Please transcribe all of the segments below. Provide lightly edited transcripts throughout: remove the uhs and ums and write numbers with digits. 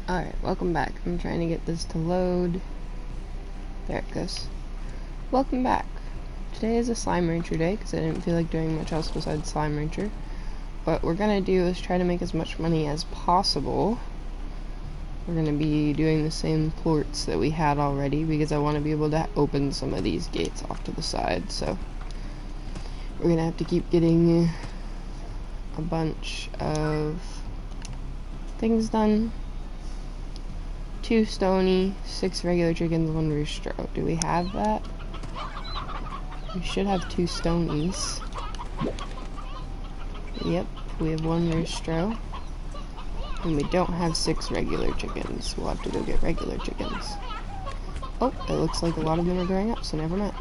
Alright, welcome back. I'm trying to get this to load. There it goes. Welcome back. Today is a Slime Rancher day, because I didn't feel like doing much else besides Slime Rancher. What we're gonna do is try to make as much money as possible. We're gonna be doing the same plorts that we had already, because I want to be able to open some of these gates off to the side, so we're gonna have to keep getting a bunch of things done. 2 stony, 6 regular chickens, 1 rooster. Do we have that? We should have 2 stonies. Yep, we have 1 rooster. And we don't have 6 regular chickens. We'll have to go get regular chickens. Oh, it looks like a lot of them are growing up, so never mind.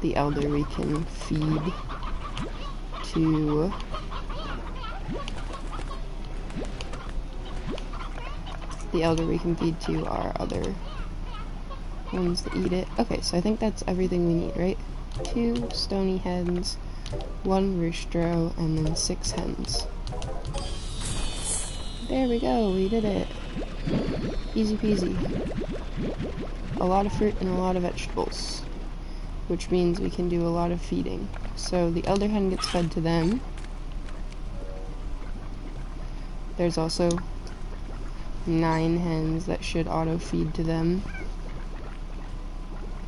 The elder we can feed to our other ones that eat it. Okay, so I think that's everything we need, right? 2 stony hens, 1 rooster, and then 6 hens. There we go, we did it. Easy peasy. A lot of fruit and a lot of vegetables, which means we can do a lot of feeding. So the elder hen gets fed to them. There's also 9 hens that should auto-feed to them.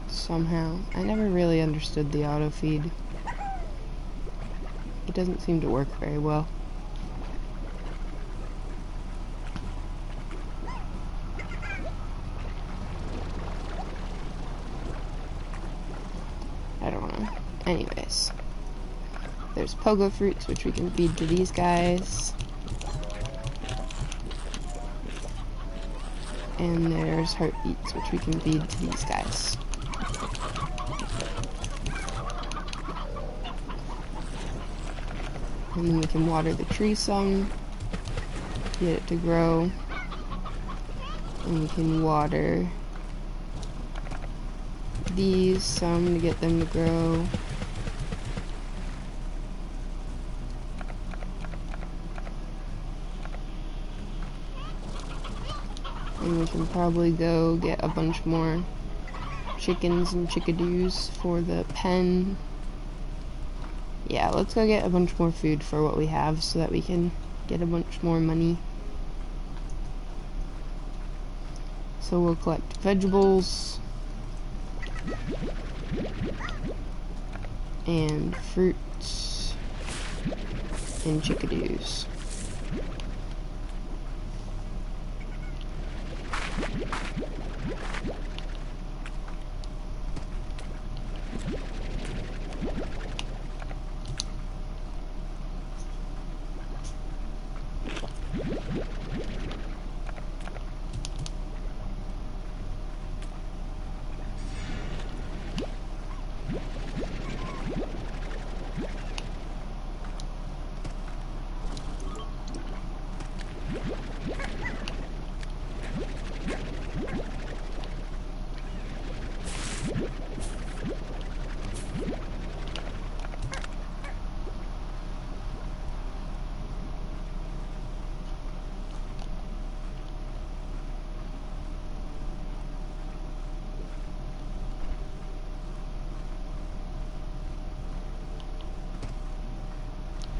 Somehow. I never really understood the auto-feed. It doesn't seem to work very well. I don't know. Anyways. There's pogo fruits, which we can feed to these guys. And there's heartbeats, which we can feed to these guys. And then we can water the tree some, get it to grow. And we can water these some to get them to grow. And we can probably go get a bunch more chickens and chickadoos for the pen. Yeah, let's go get a bunch more food for what we have so that we can get a bunch more money. So we'll collect vegetables and fruits and chickadoos.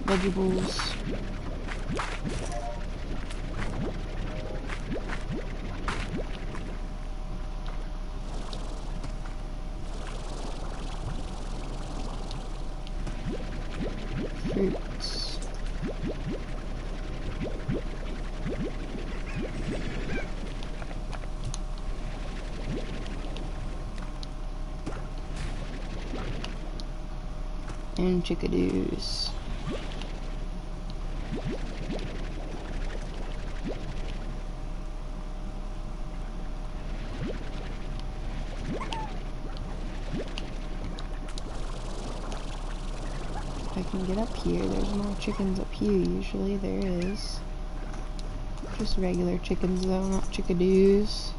Vegetables. Fruits. And chickadoos. If I can get up here, there's more chickens up here. Usually there is. Just regular chickens though, not chickadoos.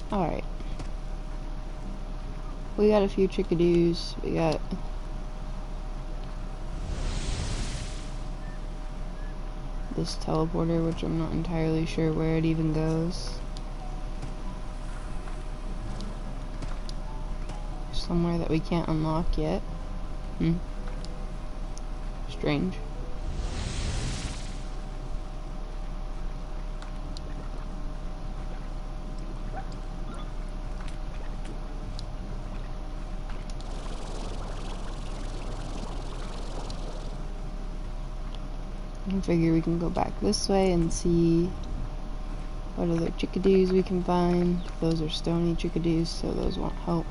Alright. We got a few chickadees. We got this teleporter, which I'm not entirely sure where it even goes. Somewhere that we can't unlock yet. Strange. I figure we can go back this way and see what other chickadees we can find. Those are stony chickadees, so those won't help.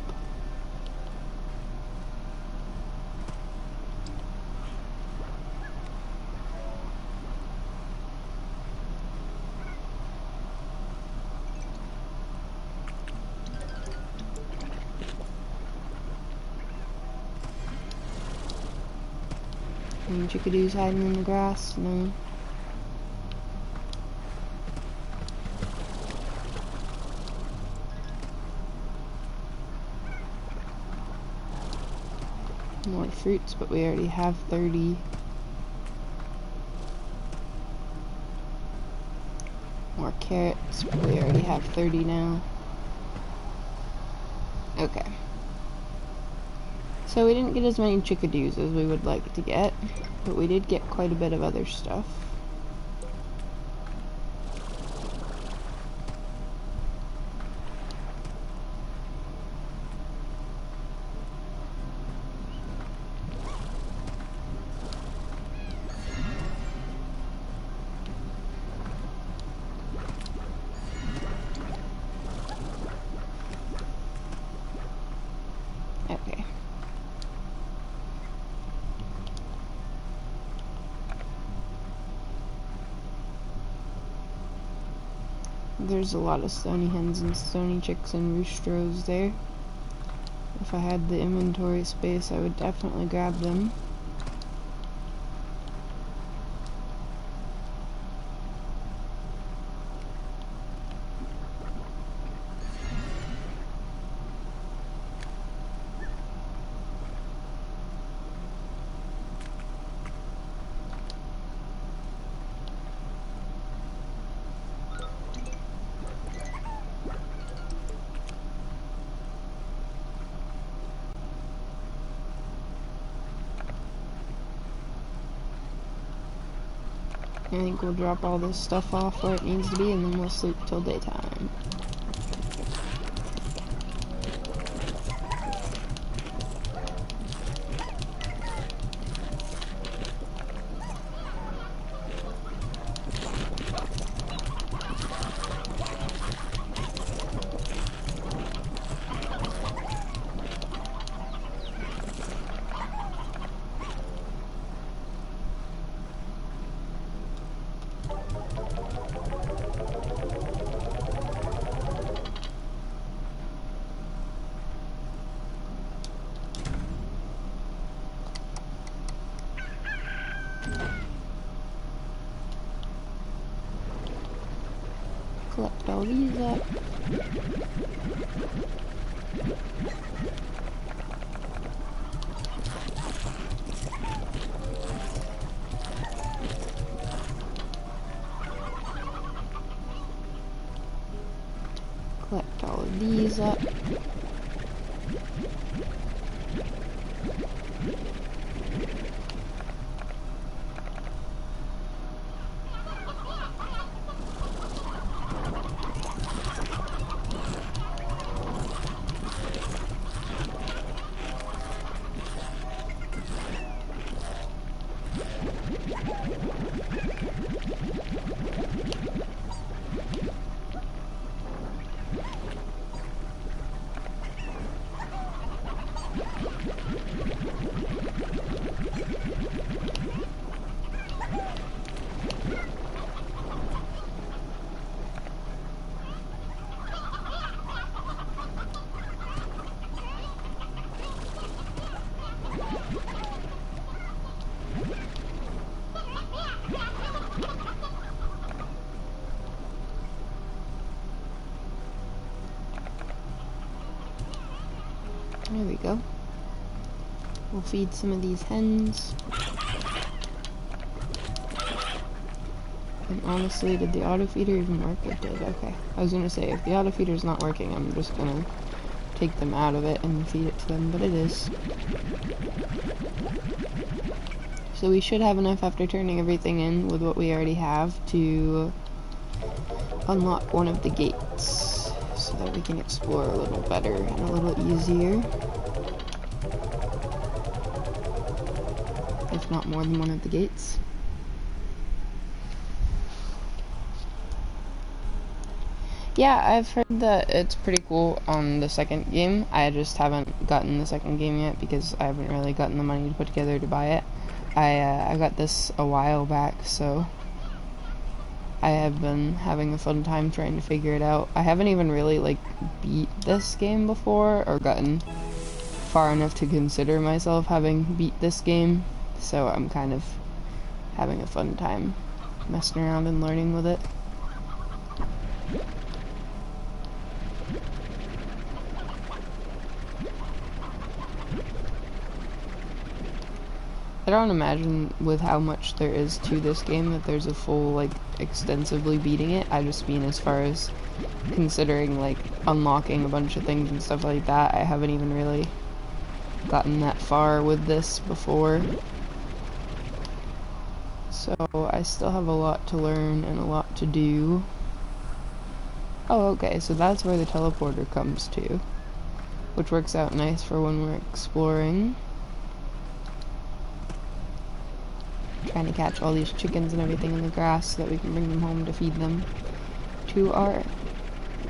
Any chickadees hiding in the grass? No. More fruits, but we already have 30. More carrots, but we already have 30 now. Okay. So we didn't get as many chickadees as we would like to get, but we did get quite a bit of other stuff. Okay. There's a lot of stony hens and stony chicks and roosters there. If I had the inventory space, I would definitely grab them. I think we'll drop all this stuff off where it needs to be, and then we'll sleep till daytime. Collect all these up. Collect all of these up. There we go. We'll feed some of these hens. And honestly, did the auto feeder even work? It did, okay. I was gonna say, if the auto feeder's not working, I'm just gonna take them out of it and feed it to them, but it is. So we should have enough after turning everything in with what we already have to unlock one of the gates so that we can explore a little better and a little easier. If not more than one of the gates. Yeah, I've heard that it's pretty cool on the second game. I just haven't gotten the second game yet because I haven't really gotten the money to put together to buy it. I got this a while back, so I have been having a fun time trying to figure it out. I haven't even really, like, beat this game before or gotten far enough to consider myself having beat this game, so I'm kind of having a fun time messing around and learning with it. I don't imagine with how much there is to this game that there's a full, like, extensively beating it. I just mean as far as considering, like, unlocking a bunch of things and stuff like that. I haven't even really gotten that far with this before. So I still have a lot to learn and a lot to do. Oh, okay, so that's where the teleporter comes to, which works out nice for when we're exploring. Trying to catch all these chickens and everything in the grass so that we can bring them home to feed them to our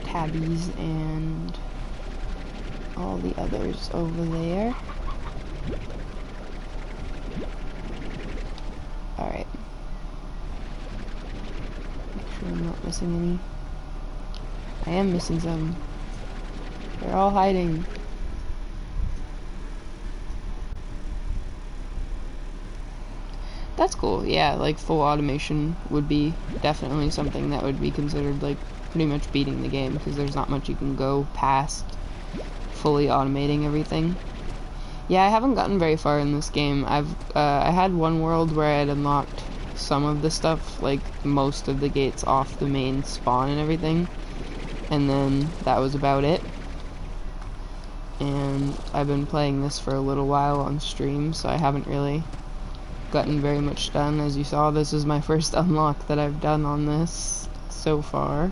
tabbies and all the others over there. Alright. Make sure I'm not missing any. I am missing some. They're all hiding. That's cool, yeah, like full automation would be definitely something that would be considered like pretty much beating the game because there's not much you can go past fully automating everything. Yeah, I haven't gotten very far in this game. I had one world where I had unlocked some of the stuff, like most of the gates off the main spawn and everything, and then that was about it. And I've been playing this for a little while on stream, so I haven't really gotten very much done. As you saw, this is my first unlock that I've done on this so far.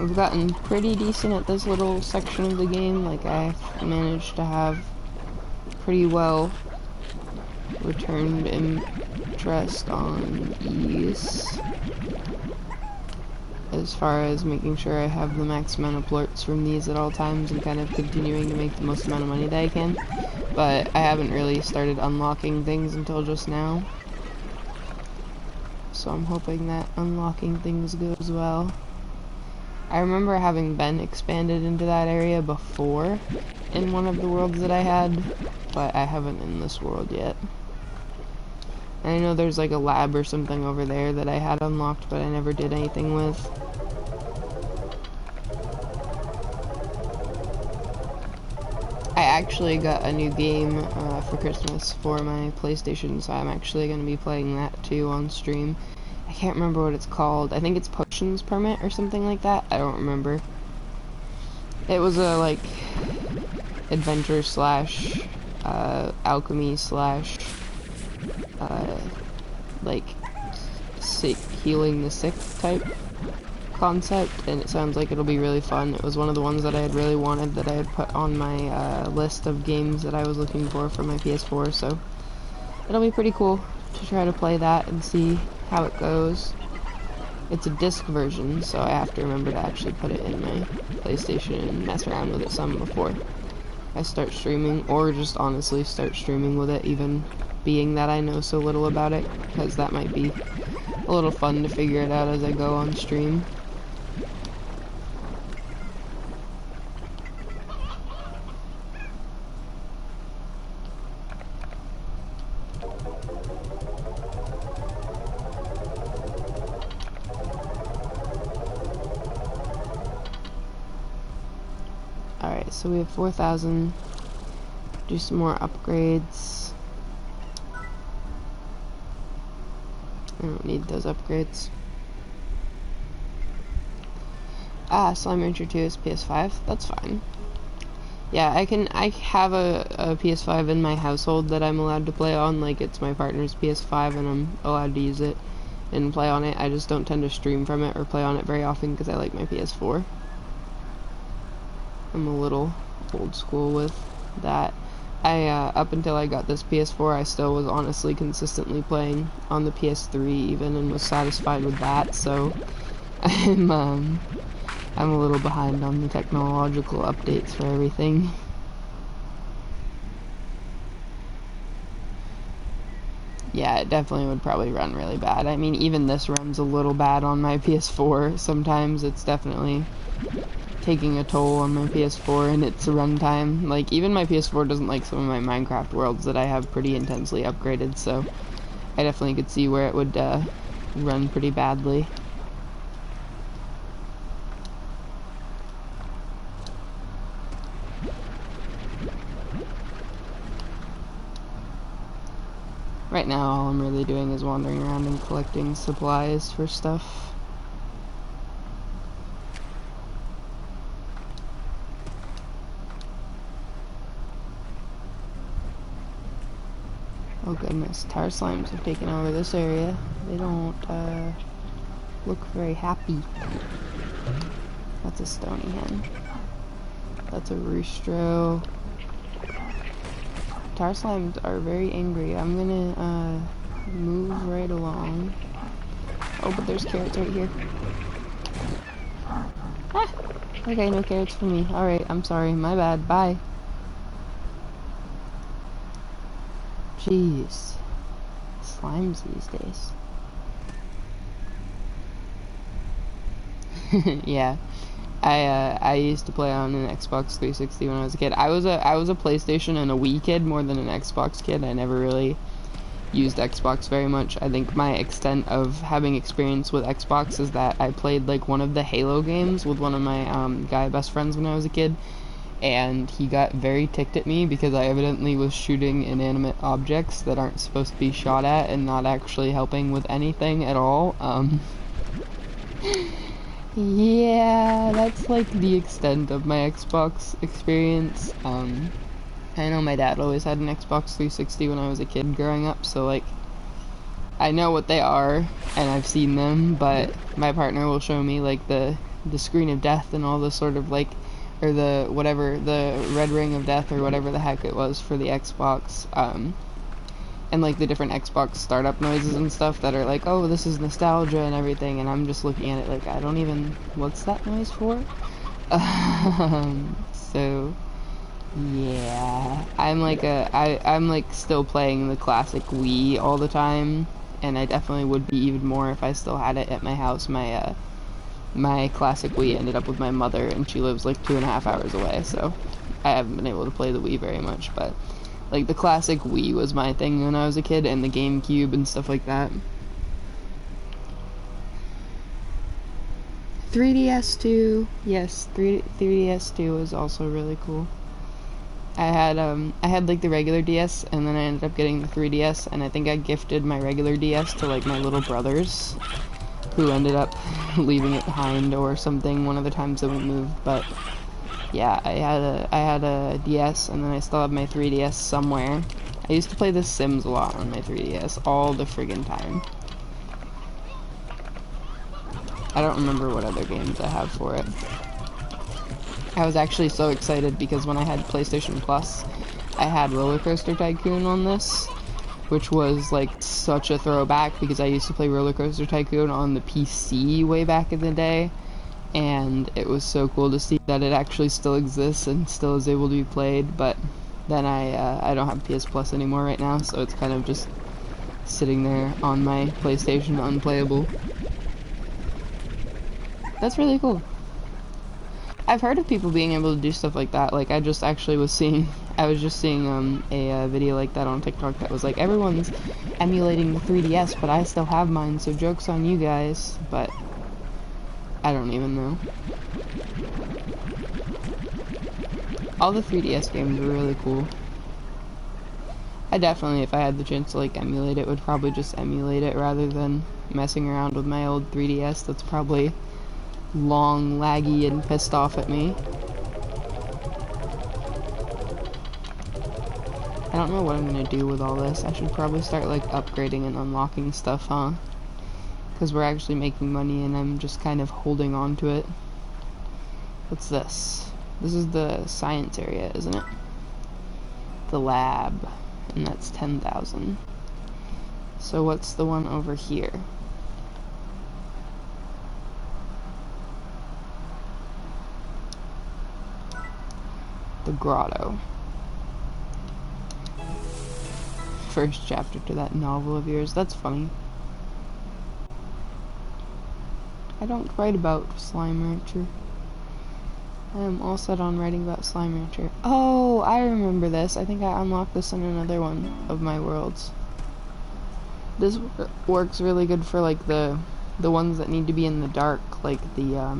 I've gotten pretty decent at this little section of the game. Like, I've managed to have pretty well returned interest on ease as far as making sure I have the max amount of plorts from these at all times and kind of continuing to make the most amount of money that I can. But I haven't really started unlocking things until just now, so I'm hoping that unlocking things goes well. I remember having been expanded into that area before in one of the worlds that I had, but I haven't in this world yet. And I know there's like a lab or something over there that I had unlocked, but I never did anything with. I actually got a new game for Christmas for my PlayStation, so I'm actually going to be playing that too on stream. I can't remember what it's called. I think it's Potions Permit or something like that. I don't remember. It was a, like, adventure slash, alchemy slash, like, healing the sick type concept, and it sounds like it'll be really fun. It was one of the ones that I had really wanted that I had put on my, list of games that I was looking for my PS4, so it'll be pretty cool to try to play that and see how it goes. It's a disc version, so I have to remember to actually put it in my PlayStation and mess around with it some before I start streaming, or just honestly start streaming with it, even being that I know so little about it, because that might be a little fun to figure it out as I go on stream. so we have 4,000. Do some more upgrades. I don't need those upgrades. Ah, Slime Rancher 2 is PS5. That's fine. Yeah, I have a PS5 in my household that I'm allowed to play on. Like, it's my partner's PS5 and I'm allowed to use it and play on it. I just don't tend to stream from it or play on it very often because I like my PS4. I'm a little old school with that. Up until I got this PS4, I still was honestly consistently playing on the PS3 even, and was satisfied with that, so I'm a little behind on the technological updates for everything. Yeah, it definitely would probably run really bad. I mean, even this runs a little bad on my PS4. Sometimes it's definitely taking a toll on my PS4 and its runtime. Like, even my PS4 doesn't like some of my Minecraft worlds that I have pretty intensely upgraded, so I definitely could see where it would run pretty badly. Right now, all I'm really doing is wandering around and collecting supplies for stuff. Oh goodness, tar slimes have taken over this area. They don't look very happy. That's a stony hen. That's a roostro. Tar slimes are very angry. I'm gonna move right along. Oh, but there's carrots right here. Ah! Okay, no carrots for me. Alright, I'm sorry. My bad. Bye. Jeez. Slimes these days. Yeah. I used to play on an Xbox 360 when I was a kid. I was a PlayStation and a Wii kid more than an Xbox kid. I never really used Xbox very much. I think my extent of having experience with Xbox is that I played like one of the Halo games with one of my guy best friends when I was a kid, and he got very ticked at me because I evidently was shooting inanimate objects that aren't supposed to be shot at and not actually helping with anything at all. Yeah, that's like the extent of my Xbox experience. I know my dad always had an Xbox 360 when I was a kid growing up, so like I know what they are and I've seen them, but my partner will show me like the screen of death and all the sort of like, or the whatever, the red ring of death or whatever the heck it was for the Xbox, and like the different Xbox startup noises and stuff that are like, oh, this is nostalgia and everything, and I'm just looking at it like, I don't even, what's that noise for? So yeah, I'm like I'm like still playing the classic Wii all the time, and I definitely would be even more if I still had it at my house. My classic Wii ended up with my mother, and she lives like 2.5 hours away, so I haven't been able to play the Wii very much, but like the classic Wii was my thing when I was a kid, and the GameCube and stuff like that. 3DS 2, yes, 3DS 2 was also really cool. I had like the regular DS, and then I ended up getting the 3DS, and I think I gifted my regular DS to like my little brothers, who ended up leaving it behind or something one of the times that we moved. But yeah, I had a DS, and then I still have my 3DS somewhere. I used to play The Sims a lot on my 3DS all the friggin' time. I don't remember what other games I have for it. I was actually so excited because when I had PlayStation Plus, I had Roller Coaster Tycoon on this, which was like such a throwback because I used to play Roller Coaster Tycoon on the PC way back in the day, and it was so cool to see that it actually still exists and still is able to be played. But then I don't have PS Plus anymore right now, so it's kind of just sitting there on my PlayStation unplayable. That's really cool. I've heard of people being able to do stuff like that. Like, I was just seeing a video like that on TikTok that was like, everyone's emulating the 3DS, but I still have mine, so joke's on you guys. But I don't even know. All the 3DS games were really cool. I definitely, if I had the chance to like emulate it, would probably just emulate it rather than messing around with my old 3DS that's probably long, laggy, and pissed off at me. I don't know what I'm gonna do with all this. I should probably start like upgrading and unlocking stuff, huh? Because we're actually making money and I'm just kind of holding on to it. What's this? This is the science area, isn't it? The lab. And that's 10,000. So what's the one over here? The grotto. First chapter to that novel of yours. That's funny. I don't write about Slime Rancher. I am all set on writing about Slime Rancher. Oh, I remember this. I think I unlocked this in another one of my worlds. This works really good for like the ones that need to be in the dark, like the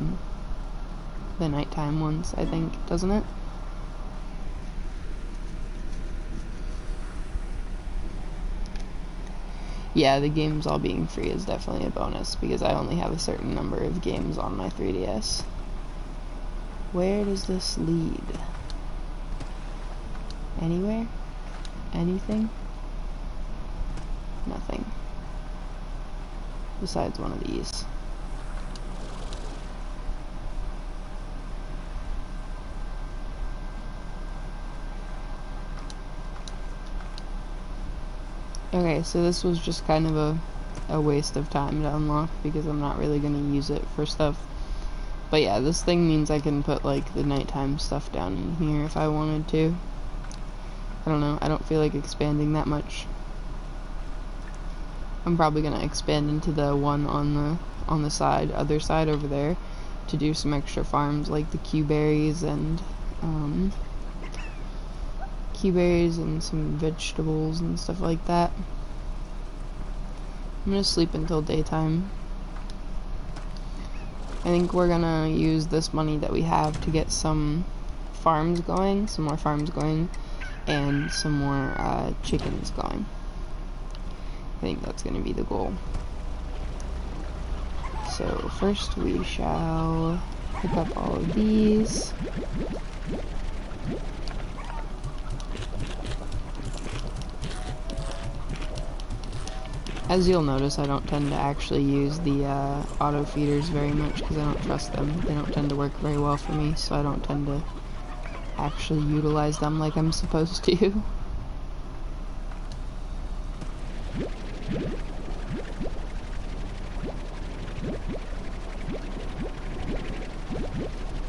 nighttime ones, I think, doesn't it? Yeah, the games all being free is definitely a bonus because I only have a certain number of games on my 3DS. Where does this lead? Anywhere? Anything? Nothing. Besides one of these. Okay, so this was just kind of a waste of time to unlock because I'm not really going to use it for stuff. But yeah, this thing means I can put like the nighttime stuff down in here if I wanted to. I don't know, I don't feel like expanding that much. I'm probably gonna expand into the one on the side, other side over there, to do some extra farms like the Q-berries and some vegetables and stuff like that. I'm gonna sleep until daytime. I think we're gonna use this money that we have to get some farms going, some more farms going, and some more chickens going. I think that's gonna be the goal. So first we shall pick up all of these. As you'll notice, I don't tend to actually use the auto feeders very much because I don't trust them. They don't tend to work very well for me, so I don't tend to actually utilize them like I'm supposed to.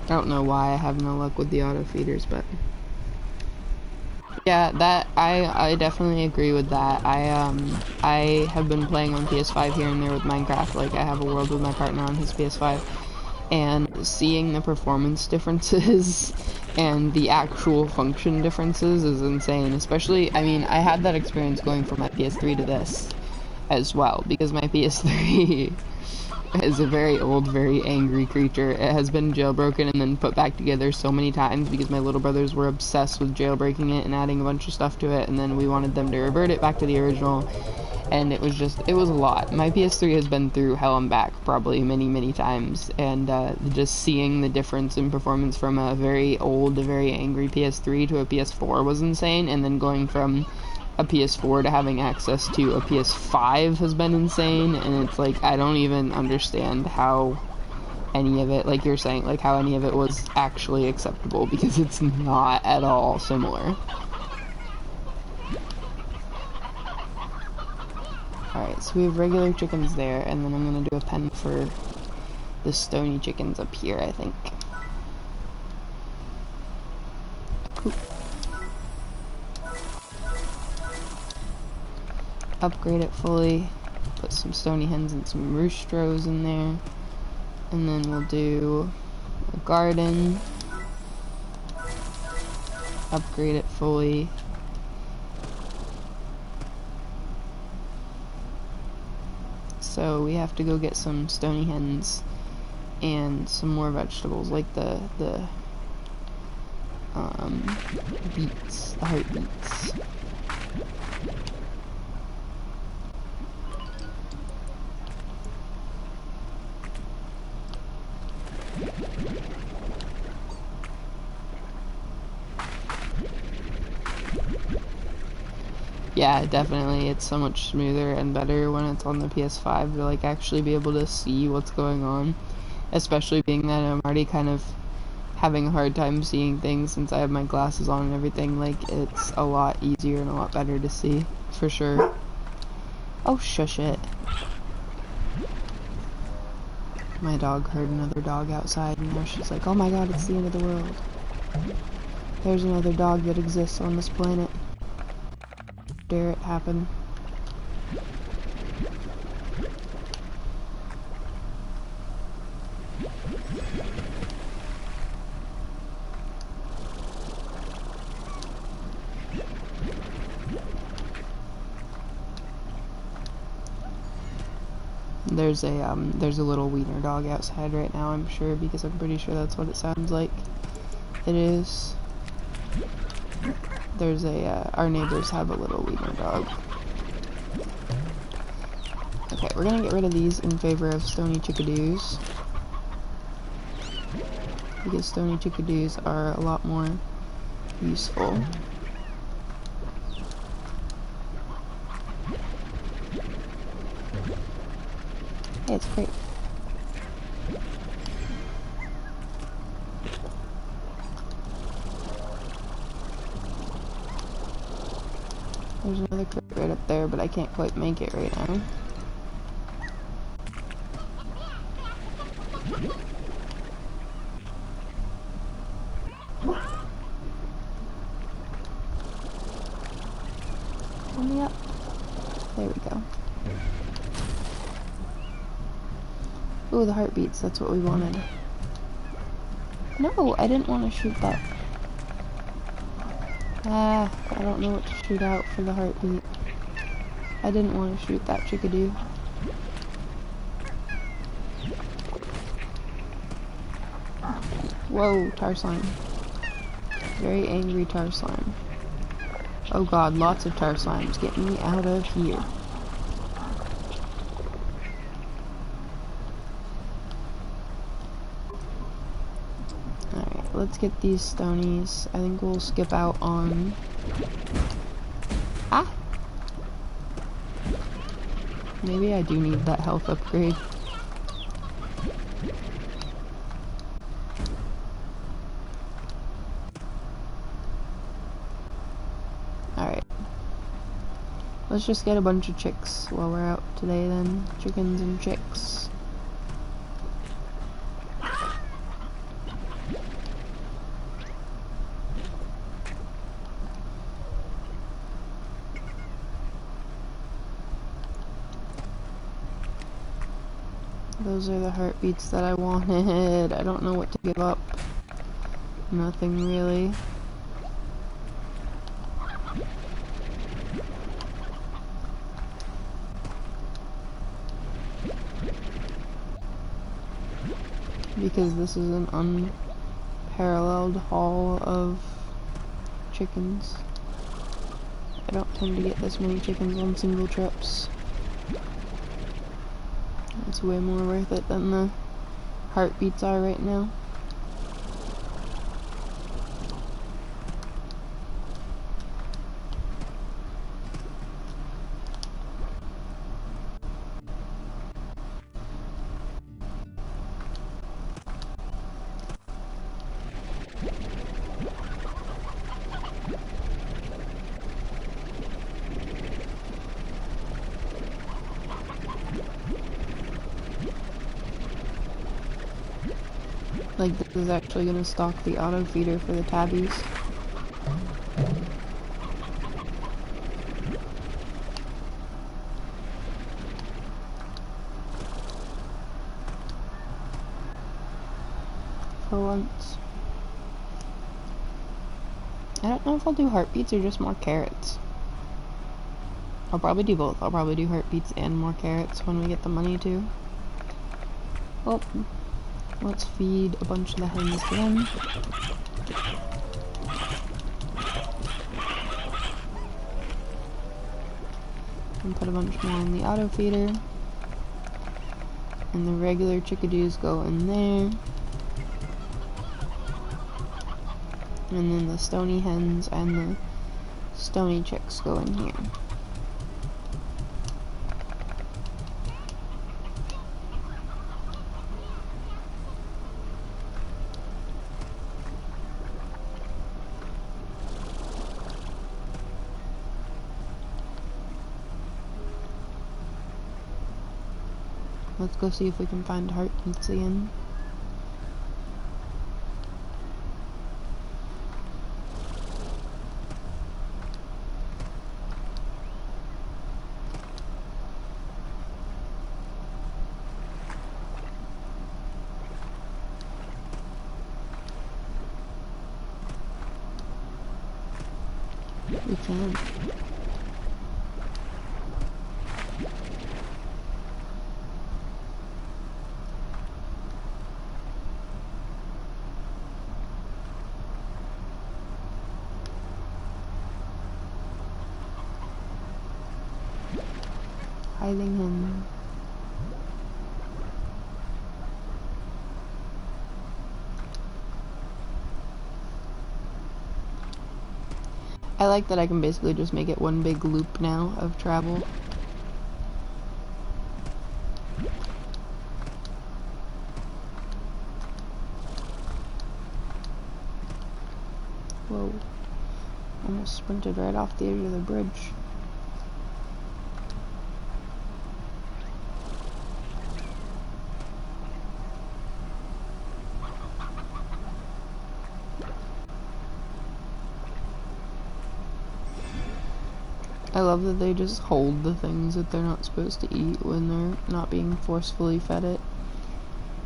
I don't know why I have no luck with the auto feeders, but yeah, that I definitely agree with that. I have been playing on PS5 here and there with Minecraft. Like I have a world with my partner on his PS5, and seeing the performance differences and the actual function differences is insane. Especially, I mean, I had that experience going from my PS3 to this as well because my PS3 is a very old, very angry creature. It has been jailbroken and then put back together so many times because my little brothers were obsessed with jailbreaking it and adding a bunch of stuff to it, and then we wanted them to revert it back to the original, and it was a lot. My PS3 has been through hell and back probably many, many times, and just seeing the difference in performance from a very old, very angry PS3 to a PS4 was insane, and then going from a PS4 to having access to a PS5 has been insane, and it's like, I don't even understand how any of it, like you're saying, like how any of it was actually acceptable, because it's not at all similar. Alright, so we have regular chickens there, and then I'm gonna do a pen for the stony chickens up here, I think. Upgrade it fully, put some stony hens and some roostros in there, and then we'll do a garden, upgrade it fully, so we have to go get some stony hens and some more vegetables like the beats, the heartbeats. Yeah, definitely, it's so much smoother and better when it's on the PS5 to, like, actually be able to see what's going on, especially being that I'm already kind of having a hard time seeing things since I have my glasses on and everything. Like, it's a lot easier and a lot better to see, for sure. Oh, shush it. My dog heard another dog outside, and now she's like, oh my god, it's the end of the world. There's another dog that exists on this planet. Dare it happen. There's a little wiener dog outside right now, I'm sure, because I'm pretty sure that's what it sounds like. It is. There's our neighbors have a little wiener dog. Okay, we're gonna get rid of these in favor of stony chickadoos. Because stony chickadoos are a lot more useful. Hey, it's great. There's another crate right up there, but I can't quite make it right now. Pull me up. There we go. Ooh, the heartbeats, that's what we wanted. No, I didn't want to shoot that. I don't know what to shoot out for the heartbeat. I didn't want to shoot that chickadee. Whoa, tar slime. Very angry tar slime. Oh god, lots of tar slimes. Get me out of here. Alright, let's get these stonies. I think we'll skip out on... Ah! Maybe I do need that health upgrade. Alright. Let's just get a bunch of chicks while we're out today then. Chickens and chicks. Those are the heartbeats that I wanted. I don't know what to give up. Nothing really. Because this is an unparalleled haul of chickens. I don't tend to get this many chickens on single trips. It's way more worth it than the heartbeats are right now. Like, this is actually gonna stock the auto feeder for the tabbies. For once. I don't know if I'll do heartbeats or just more carrots. I'll probably do both. I'll probably do heartbeats and more carrots when we get the money too. Well, let's feed a bunch of the hens again. and put a bunch more in the auto feeder. And the regular chickadees go in there. And then the stony hens and the stony chicks go in here. Let's go see if we can find heart meats again. We can. Hiding him. I like that I can basically just make it one big loop now of travel. Whoa. Almost sprinted right off the edge of the bridge. I love that they just hold the things that they're not supposed to eat when they're not being forcefully fed it.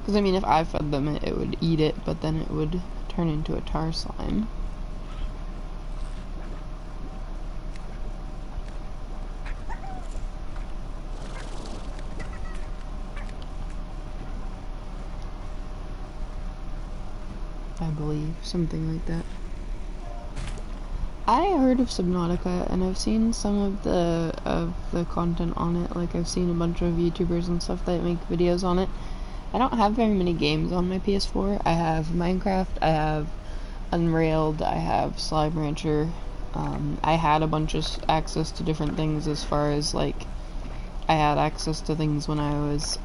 Because, I mean, if I fed them it, it would eat it, but then it would turn into a tar slime. I believe, something like that. I heard of Subnautica, and I've seen some of the content on it. Like, I've seen a bunch of YouTubers and stuff that make videos on it. I don't have very many games on my PS4. I have Minecraft, I have Unrailed, I have Slime Rancher. I had a bunch of access to different things as far as, like, I had access to things when I was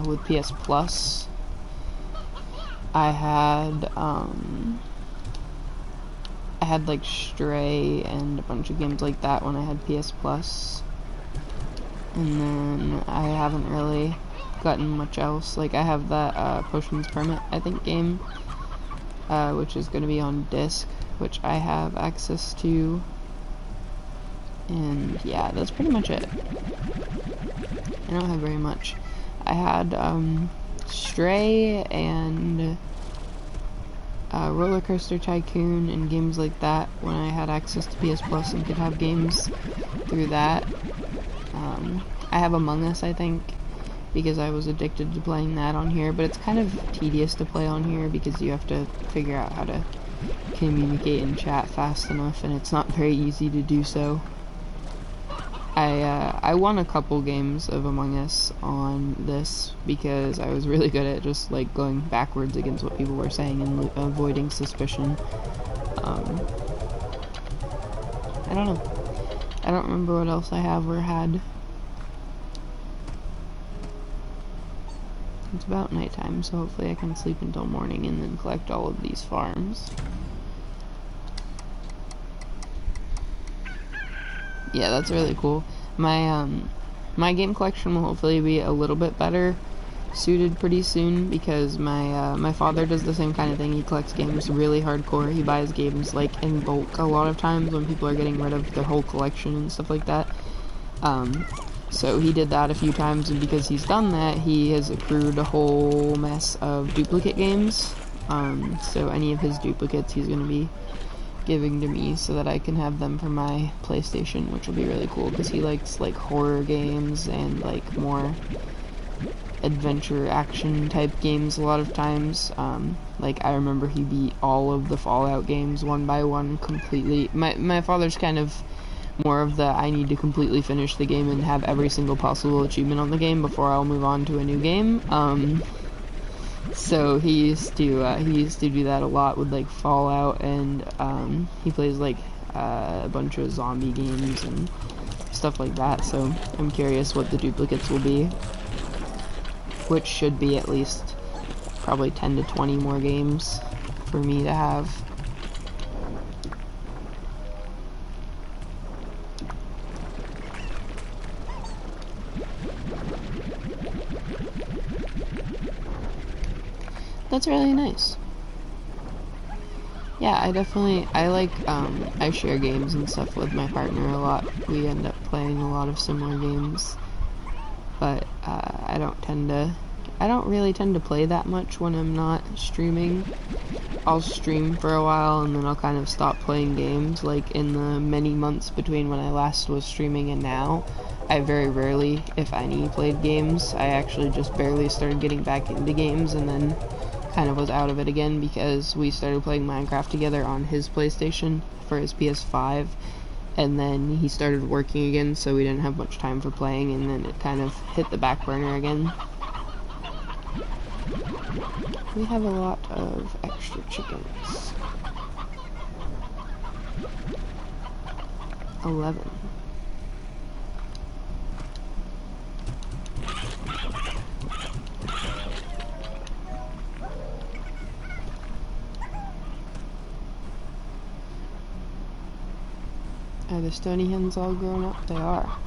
with PS Plus. I had like Stray and a bunch of games like that when I had PS Plus. And then I haven't really gotten much else. Like, I have that Potions Permit, I think, game, which is going to be on disc, which I have access to. And yeah, that's pretty much it. I don't have very much. I had Stray and Roller Coaster Tycoon and games like that when I had access to PS Plus and could have games through that. I have Among Us, I think, because I was addicted to playing that on here, but it's kind of tedious to play on here because you have to figure out how to communicate and chat fast enough, and it's not very easy to do so. I won a couple games of Among Us on this because I was really good at just, like, going backwards against what people were saying and avoiding suspicion. I don't know. I don't remember what else I have or had. It's about nighttime, so hopefully I can sleep until morning and then collect all of these farms. Yeah, that's really cool. My game collection will hopefully be a little bit better suited pretty soon because my father does the same kind of thing. He collects games really hardcore. He buys games, like, in bulk a lot of times when people are getting rid of their whole collection and stuff like that. So he did that a few times, and because he's done that, he has accrued a whole mess of duplicate games. So any of his duplicates he's going to be giving to me so that I can have them for my PlayStation, which will be really cool because he likes, like, horror games and, like, more adventure action type games a lot of times. Like, I remember he beat all of the Fallout games one by one completely. My father's kind of more of the I need to completely finish the game and have every single possible achievement on the game before I'll move on to a new game. So he used to do that a lot with like Fallout, and he plays like a bunch of zombie games and stuff like that. So I'm curious what the duplicates will be, which should be at least probably 10 to 20 more games for me to have. That's really nice. Yeah, I share games and stuff with my partner a lot. We end up playing a lot of similar games, but I don't really tend to play that much when I'm not streaming. I'll stream for a while and then I'll kind of stop playing games. Like in the many months between when I last was streaming and now, I very rarely, if any, played games. I actually just barely started getting back into games and then kind of was out of it again because we started playing Minecraft together on his PlayStation for his PS5, and then he started working again, so we didn't have much time for playing, and then it kind of hit the back burner again. We have a lot of extra chickens. 11. Are the stony hens all grown up? They are.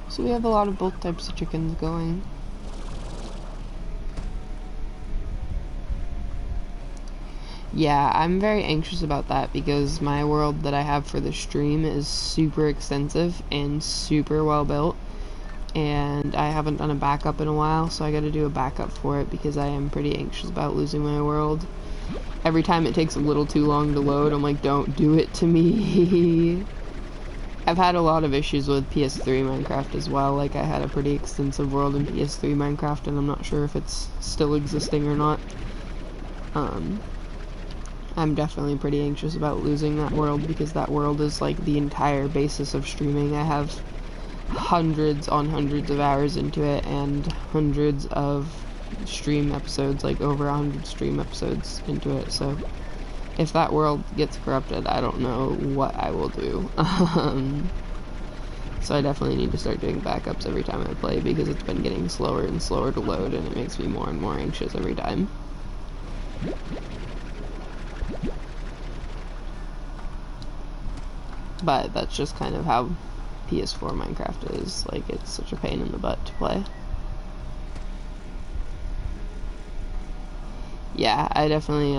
So we have a lot of both types of chickens going. Yeah, I'm very anxious about that because my world that I have for the stream is super extensive and super well built, and I haven't done a backup in a while, so I gotta do a backup for it because I am pretty anxious about losing my world. Every time it takes a little too long to load, I'm like, don't do it to me. I've had a lot of issues with PS3 Minecraft as well. Like, I had a pretty extensive world in PS3 Minecraft, and I'm not sure if it's still existing or not. I'm definitely pretty anxious about losing that world because that world is like the entire basis of streaming. I have hundreds on hundreds of hours into it and hundreds of stream episodes, like over 100 stream episodes into it, so if that world gets corrupted, I don't know what I will do. So I definitely need to start doing backups every time I play because it's been getting slower and slower to load, and it makes me more and more anxious every time. But that's just kind of how PS4 Minecraft is. Like, it's such a pain in the butt to play. Yeah, I definitely,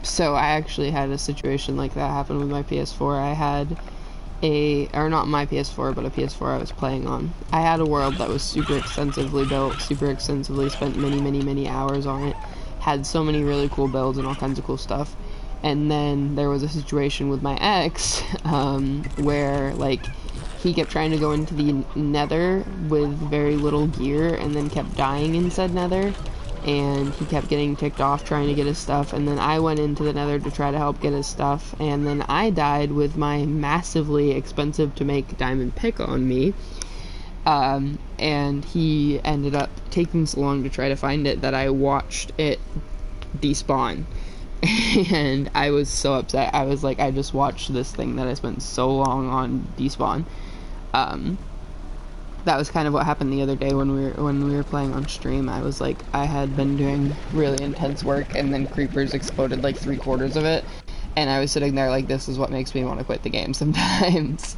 so I actually had a situation like that happen with my PS4. I had or not my PS4, but a PS4 I was playing on. I had a world that was super extensively built, super extensively spent many hours on it, had so many really cool builds and all kinds of cool stuff. And then there was a situation with my ex, where, like, he kept trying to go into the nether with very little gear and then kept dying in said nether. And he kept getting ticked off trying to get his stuff, and then I went into the nether to try to help get his stuff, and then I died with my massively expensive to make diamond pick on me, and he ended up taking so long to try to find it that I watched it despawn, and I was so upset. I was like, I just watched this thing that I spent so long on despawn. That was kind of what happened the other day when we were playing on stream. I was like, I had been doing really intense work, and then creepers exploded like 3/4 of it, and I was sitting there like, this is what makes me want to quit the game sometimes.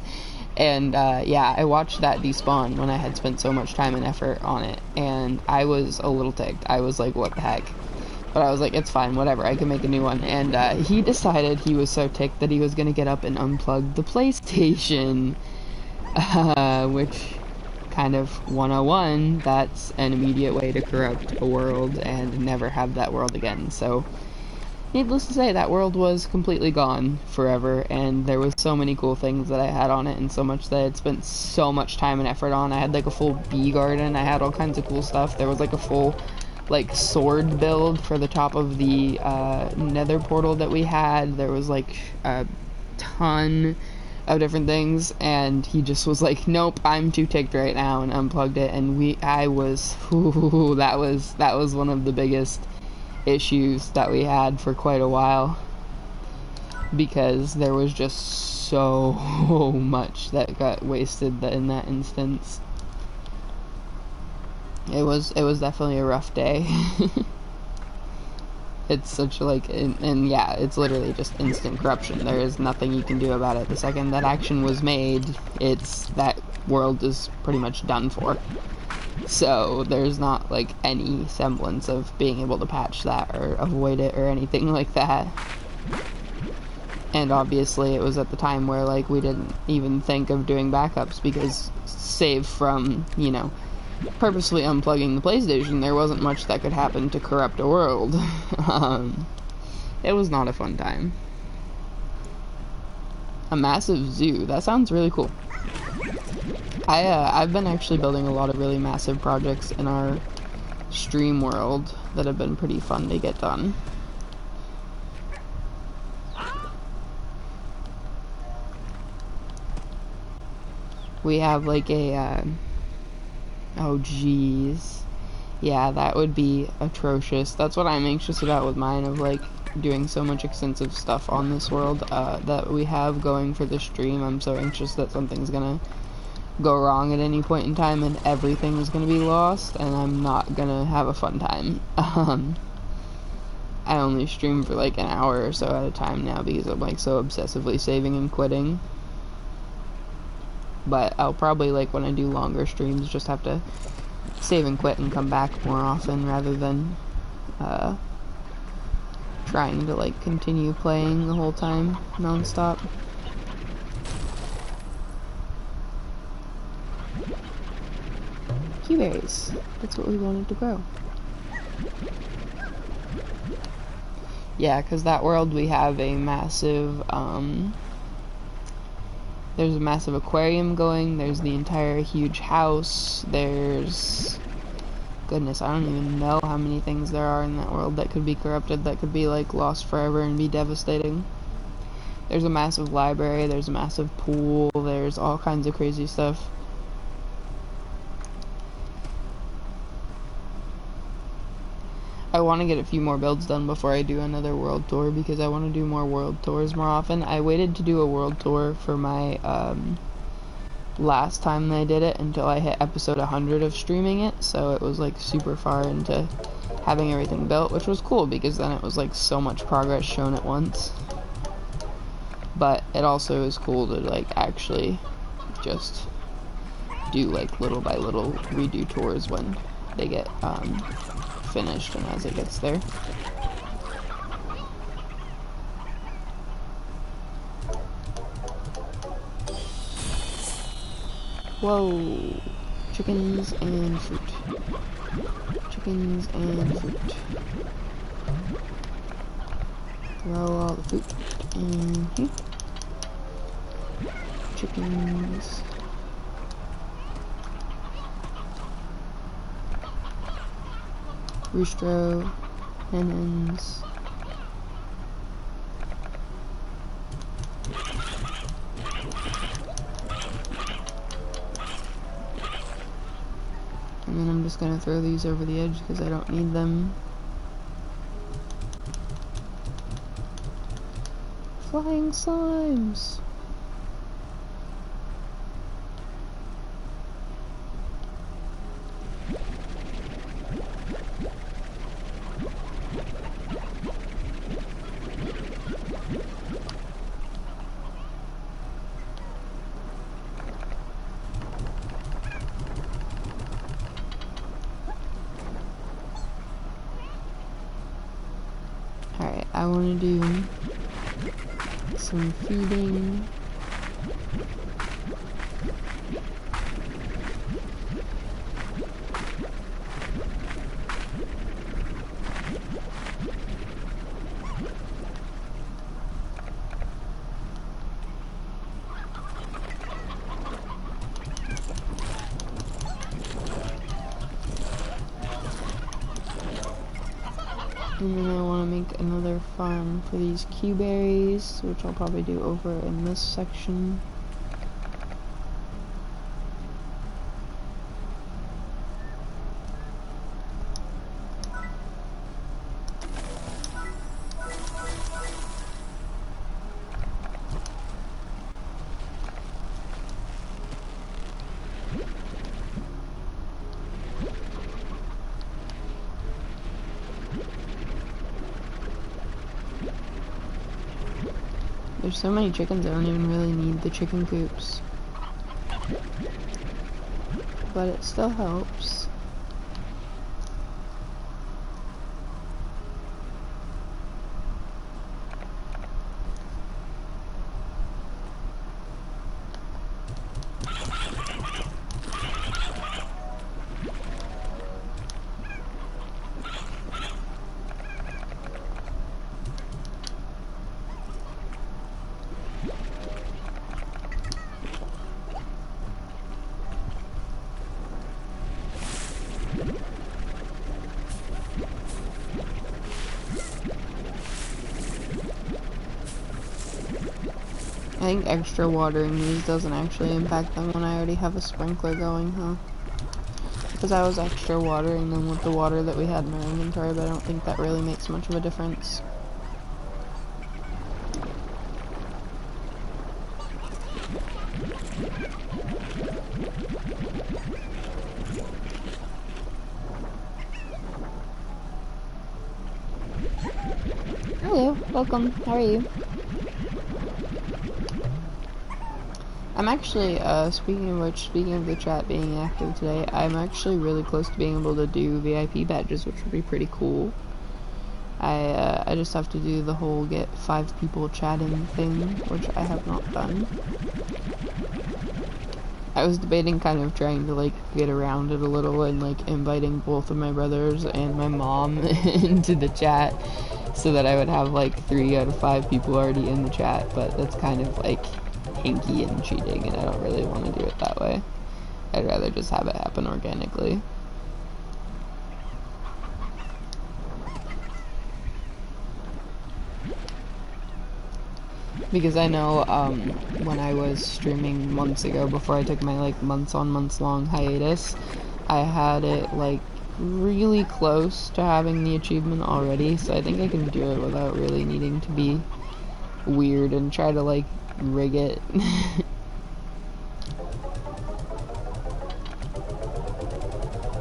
And yeah, I watched that despawn when I had spent so much time and effort on it, and I was a little ticked. I was like, what the heck? But I was like, it's fine, whatever, I can make a new one. And he decided he was so ticked that he was gonna get up and unplug the PlayStation, which, kind of 101, that's an immediate way to corrupt a world and never have that world again. So needless to say, that world was completely gone forever, and there was so many cool things that I had on it, and so much that I had spent so much time and effort on. I had like a full bee garden, I had all kinds of cool stuff. There was like a full like sword build for the top of the nether portal that we had. There was like a ton of different things, and he just was like, nope, I'm too ticked right now, and unplugged it. And that was one of the biggest issues that we had for quite a while, because there was just so much that got wasted in that instance. It was definitely a rough day. It's such like, and yeah, it's literally just instant corruption. There is nothing you can do about it. The second that action was made, that world is pretty much done for. So there's not like any semblance of being able to patch that or avoid it or anything like that. And obviously it was at the time where like we didn't even think of doing backups, because save from, you know, purposely unplugging the PlayStation, there wasn't much that could happen to corrupt a world. It was not a fun time. A massive zoo. That sounds really cool. I've been actually building a lot of really massive projects in our stream world that have been pretty fun to get done. We have like a, oh geez. Yeah, that would be atrocious. That's what I'm anxious about with mine, of like doing so much extensive stuff on this world that we have going for the stream. I'm so anxious that something's gonna go wrong at any point in time and everything is gonna be lost, and I'm not gonna have a fun time. I only stream for like an hour or so at a time now because I'm like so obsessively saving and quitting. But I'll probably, like, when I do longer streams, just have to save and quit and come back more often, rather than trying to like continue playing the whole time non-stop. Blueberries. That's what we wanted to grow. Yeah, because that world we have a massive, there's a massive aquarium going, there's the entire huge house, there's, goodness, I don't even know how many things there are in that world that could be corrupted, that could be, like, lost forever and be devastating. There's a massive library, there's a massive pool, there's all kinds of crazy stuff. I want to get a few more builds done before I do another world tour, because I want to do more world tours more often. I waited to do a world tour for my last time I did it until I hit episode 100 of streaming it, so it was like super far into having everything built, which was cool because then it was like so much progress shown at once. But it also is cool to like actually just do like little by little redo tours when they get finished and as it gets there. Whoa! Chickens and fruit. Chickens and fruit. Throw all the fruit in here. Chickens. Roostro, hens. And then I'm just gonna throw these over the edge because I don't need them. Flying slimes! Alright, I want to do some feeding. And then I want to make another farm for these Q berries, which I'll probably do over in this section. There's so many chickens, I don't even really need the chicken coops. But it still helps. I think extra watering these doesn't actually impact them when I already have a sprinkler going, huh? Because I was extra watering them with the water that we had in our inventory, but I don't think that really makes much of a difference. Hello, welcome, how are you? I'm actually, speaking of the chat being active today, I'm actually really close to being able to do VIP badges, which would be pretty cool. I just have to do the whole get 5 people chatting thing, which I have not done. I was debating kind of trying to, like, get around it a little and, like, inviting both of my brothers and my mom into the chat so that I would have, like, 3 out of 5 people already in the chat, but that's kind of, like, hinky and cheating, and I don't really want to do it that way. I'd rather just have it happen organically. Because I know, when I was streaming months ago, before I took my, like, months long hiatus, I had it, like, really close to having the achievement already, so I think I can do it without really needing to be weird and try to, like, rig it.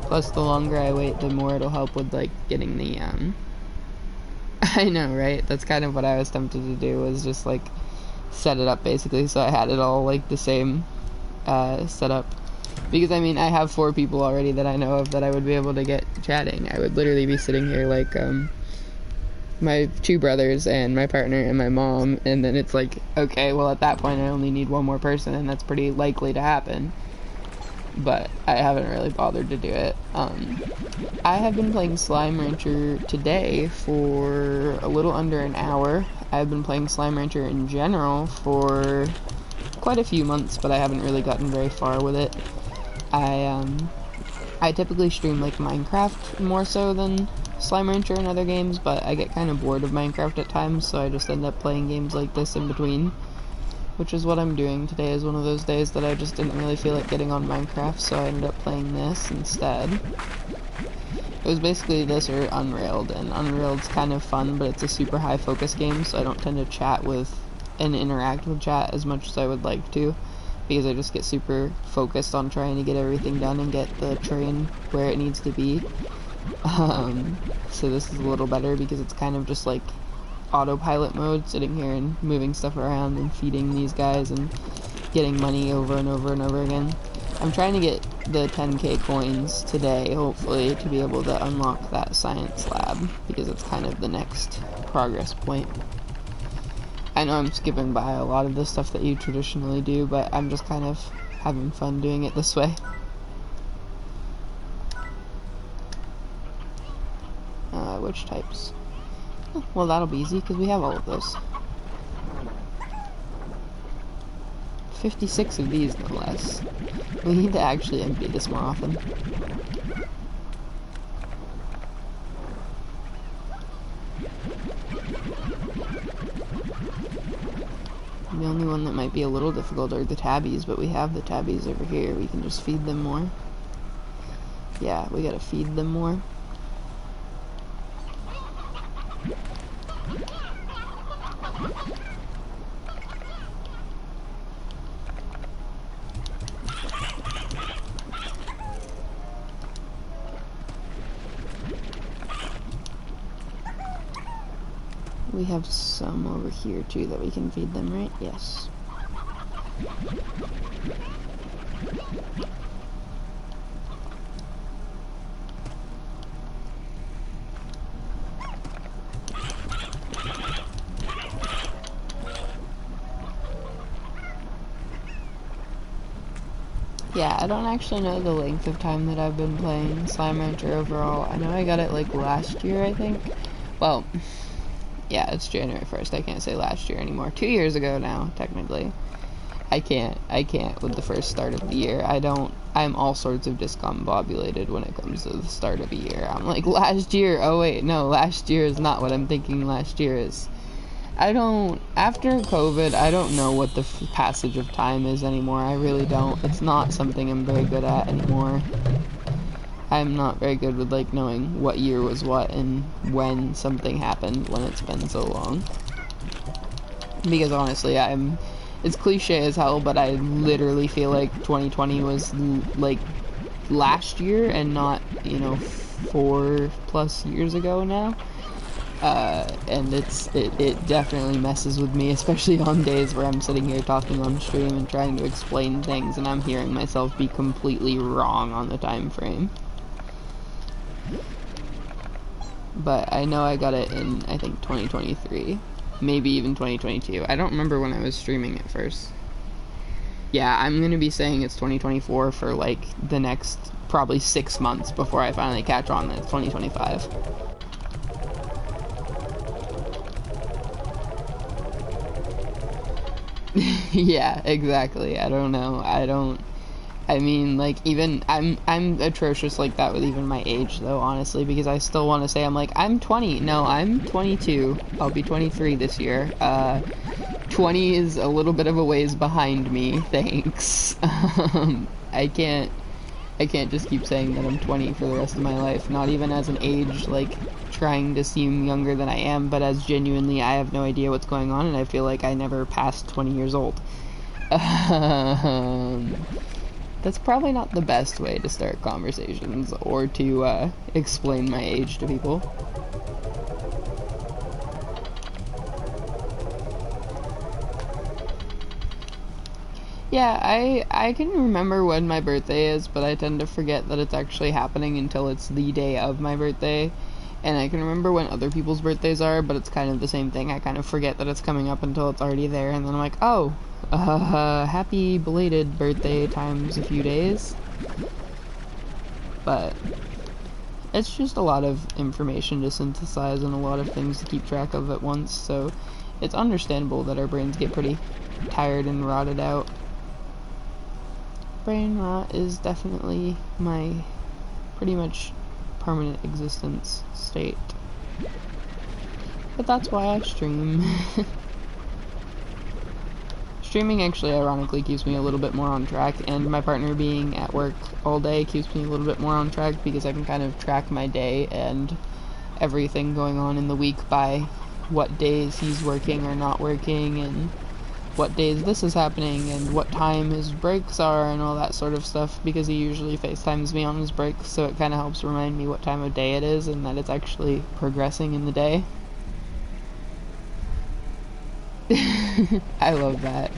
Plus, the longer I wait, the more it'll help with, like, getting the, I know, right? That's kind of what I was tempted to do, was just, like, set it up, basically, so I had it all, like, the same, setup. Because, I mean, I have 4 people already that I know of that I would be able to get chatting. I would literally be sitting here, like, my 2 brothers and my partner and my mom, and then it's like, okay, well, at that point I only need 1 more person, and that's pretty likely to happen. But I haven't really bothered to do it. I have been playing Slime Rancher today for a little under an hour. I've been playing Slime Rancher in general for quite a few months, but I haven't really gotten very far with it. I typically stream, like, Minecraft more so than Slime Rancher and other games, but I get kind of bored of Minecraft at times, so I just end up playing games like this in between. Which is what I'm doing. Today is one of those days that I just didn't really feel like getting on Minecraft, so I ended up playing this instead. It was basically this or Unrailed, and Unrailed's kind of fun, but it's a super high focus game, so I don't tend to chat with and interact with chat as much as I would like to, because I just get super focused on trying to get everything done and get the train where it needs to be. So this is a little better because it's kind of just like autopilot mode, sitting here and moving stuff around and feeding these guys and getting money over and over and over again. I'm trying to get the 10k coins today, hopefully, to be able to unlock that science lab, because it's kind of the next progress point. I know I'm skipping by a lot of the stuff that you traditionally do, but I'm just kind of having fun doing it this way. Which types? Oh, well, that'll be easy, because we have all of those. 56 of these, no less. We need to actually empty this more often. The only one that might be a little difficult are the tabbies, but we have the tabbies over here. We can just feed them more. Yeah, we gotta feed them more. We have some over here too that we can feed them, right? Yes. Yeah, I don't actually know the length of time that I've been playing Slime Rancher overall. I know I got it like last year, I think. Well, yeah, it's January 1st. I can't say last year anymore. 2 years ago now, technically. I can't with the first start of the year. I'm all sorts of discombobulated when it comes to the start of a year. I'm like, last year, oh wait, no, last year is not what I'm thinking last year is. After COVID, I don't know what the passage of time is anymore. I really don't. It's not something I'm very good at anymore. I'm not very good with, like, knowing what year was what and when something happened when it's been so long. Because honestly, it's cliche as hell, but I literally feel like 2020 was, like, last year and not, 4+ years ago now. And it definitely messes with me, especially on days where I'm sitting here talking on stream and trying to explain things and I'm hearing myself be completely wrong on the time frame. But I know I got it in, I think, 2023. Maybe even 2022. I don't remember when I was streaming it first. Yeah, I'm gonna be saying it's 2024 for, like, the next probably 6 months before I finally catch on that it's 2025. Yeah, exactly. I don't know. I mean, like, even I'm atrocious like that with even my age though, honestly, because I still want to say I'm 20. No, I'm 22. I'll be 23 this year. 20 is a little bit of a ways behind me, thanks. I can't just keep saying that I'm 20 for the rest of my life, not even as an age, like, trying to seem younger than I am, but as genuinely I have no idea what's going on, and I feel like I never passed 20 years old. That's probably not the best way to start conversations, or to, explain my age to people. Yeah, I can remember when my birthday is, but I tend to forget that it's actually happening until it's the day of my birthday. And I can remember when other people's birthdays are, but it's kind of the same thing. I kind of forget that it's coming up until it's already there, and then I'm like, oh, happy belated birthday times a few days. But it's just a lot of information to synthesize and a lot of things to keep track of at once, so it's understandable that our brains get pretty tired and rotted out. Brain rot is definitely my pretty much permanent existence state. But that's why I stream. Streaming actually ironically keeps me a little bit more on track, and my partner being at work all day keeps me a little bit more on track because I can kind of track my day and everything going on in the week by what days he's working or not working, and what days this is happening, and what time his breaks are, and all that sort of stuff, because he usually FaceTimes me on his breaks, so it kind of helps remind me what time of day it is and that it's actually progressing in the day. I love that.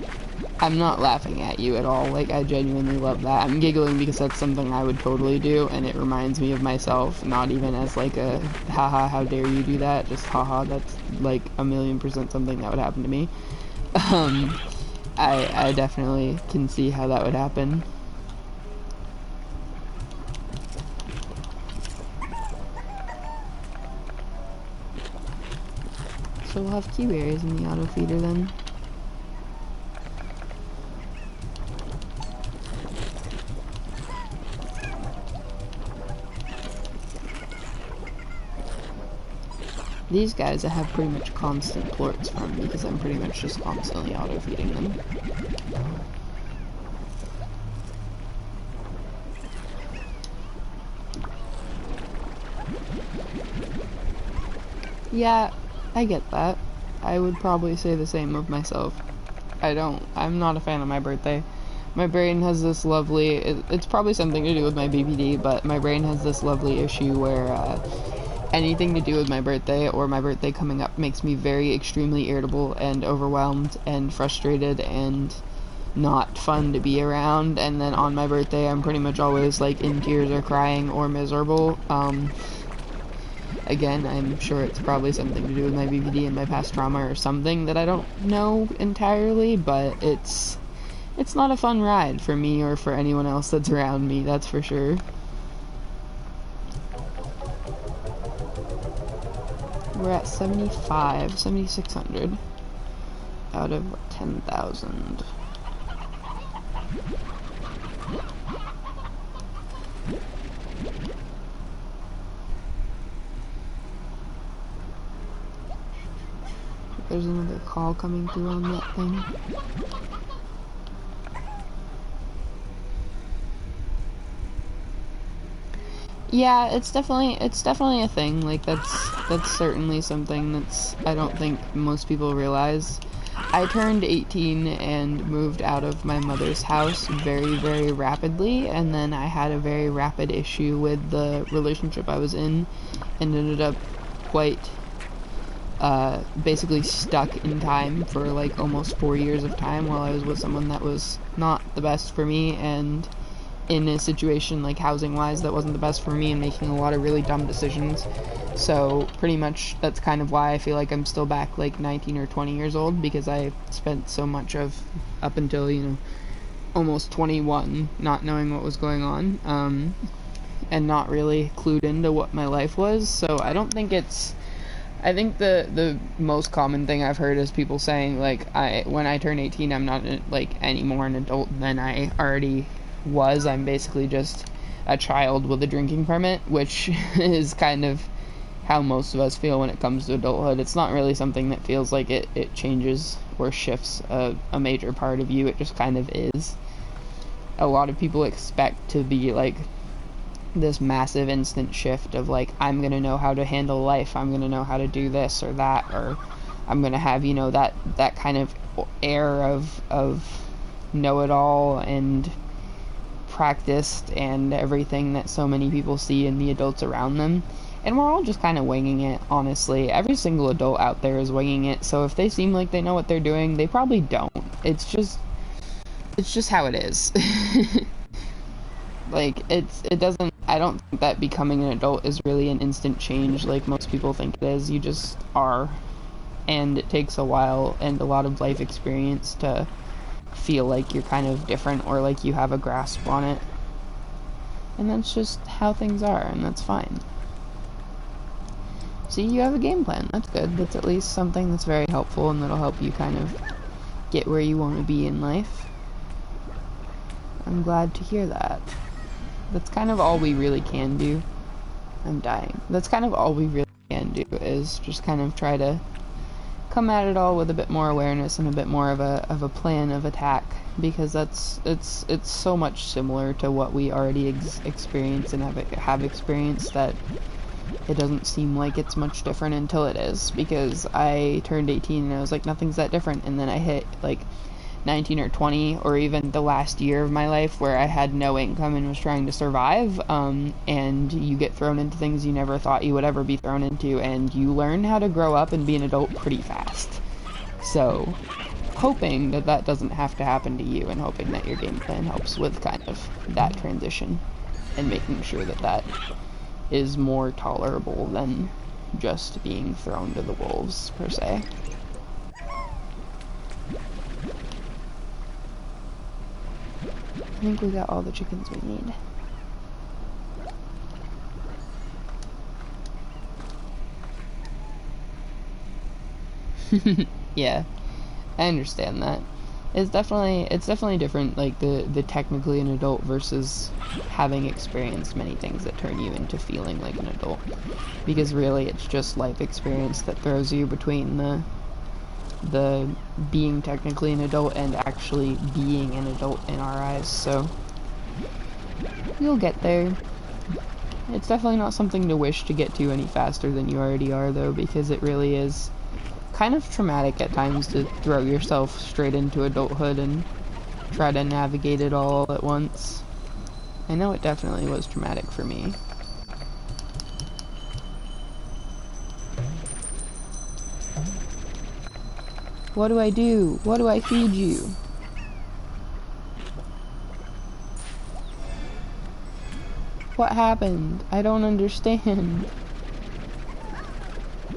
I'm not laughing at you at all, like, I genuinely love that. I'm giggling because that's something I would totally do, and it reminds me of myself, not even as like a, haha, how dare you do that, just haha, that's like 1,000,000% something that would happen to me. I definitely can see how that would happen. So we'll have key berries in the auto feeder then. These guys I have pretty much constant plorts from because I'm pretty much just constantly auto feeding them. Yeah, I get that. I would probably say the same of myself. I'm not a fan of my birthday. My brain has this lovely, it's probably something to do with my BPD, but my brain has this lovely issue where, anything to do with my birthday or my birthday coming up makes me very extremely irritable and overwhelmed and frustrated and not fun to be around. And then on my birthday, I'm pretty much always like in tears or crying or miserable. Again, I'm sure it's probably something to do with my VOD and my past trauma or something that I don't know entirely, but it's not a fun ride for me or for anyone else that's around me, that's for sure. We're at 7,600 out of 10,000. There's another call coming through on that thing. Yeah, it's definitely a thing. Like that's certainly something that's I don't think most people realize. I turned 18 and moved out of my mother's house very, very rapidly, and then I had a very rapid issue with the relationship I was in and ended up quite basically stuck in time for like almost 4 years of time while I was with someone that was not the best for me, and in a situation like housing wise that wasn't the best for me, and making a lot of really dumb decisions. So pretty much that's kind of why I feel like I'm still back like 19 or 20 years old, because I spent so much of up until, you know, almost 21 not knowing what was going on, and not really clued into what my life was. So I don't think it's I think the most common thing I've heard is people saying, like, when I turn 18, I'm not, like, any more an adult than I already was. I'm basically just a child with a drinking permit, which is kind of how most of us feel when it comes to adulthood. It's not really something that feels like it changes or shifts a major part of you. It just kind of is. A lot of people expect to be, like, this massive instant shift of like, I'm gonna know how to handle life, I'm gonna know how to do this or that, or I'm gonna have, you know, that kind of air of know-it-all and practiced and everything that so many people see in the adults around them. And we're all just kind of winging it, honestly. Every single adult out there is winging it, so if they seem like they know what they're doing, they probably don't. It's just how it is. Like, it doesn't, I don't think that becoming an adult is really an instant change like most people think it is. You just are, and it takes a while and a lot of life experience to feel like you're kind of different or like you have a grasp on it. And that's just how things are, and that's fine. See, you have a game plan. That's good. That's at least something that's very helpful and that'll help you kind of get where you want to be in life. I'm glad to hear that. That's kind of all we really can do. I'm dying. That's kind of all we really can do, is just kind of try to come at it all with a bit more awareness and a bit more of a plan of attack, because it's so much similar to what we already experience and have experienced that it doesn't seem like it's much different until it is. Because I turned 18 and I was like, nothing's that different, and then I hit like 19 or 20, or even the last year of my life where I had no income and was trying to survive, and you get thrown into things you never thought you would ever be thrown into, and you learn how to grow up and be an adult pretty fast. So, hoping that that doesn't have to happen to you, and hoping that your game plan helps with kind of that transition, and making sure that that is more tolerable than just being thrown to the wolves, per se. I think we got all the chickens we need. Yeah, I understand that. It's definitely different, like the technically an adult versus having experienced many things that turn you into feeling like an adult. Because really it's just life experience that throws you between the being technically an adult and actually being an adult in our eyes. So you'll get there. It's definitely not something to wish to get to any faster than you already are, though, because it really is kind of traumatic at times to throw yourself straight into adulthood and try to navigate it all at once. I know it definitely was traumatic for me. What do I do? What do I feed you? What happened? I don't understand.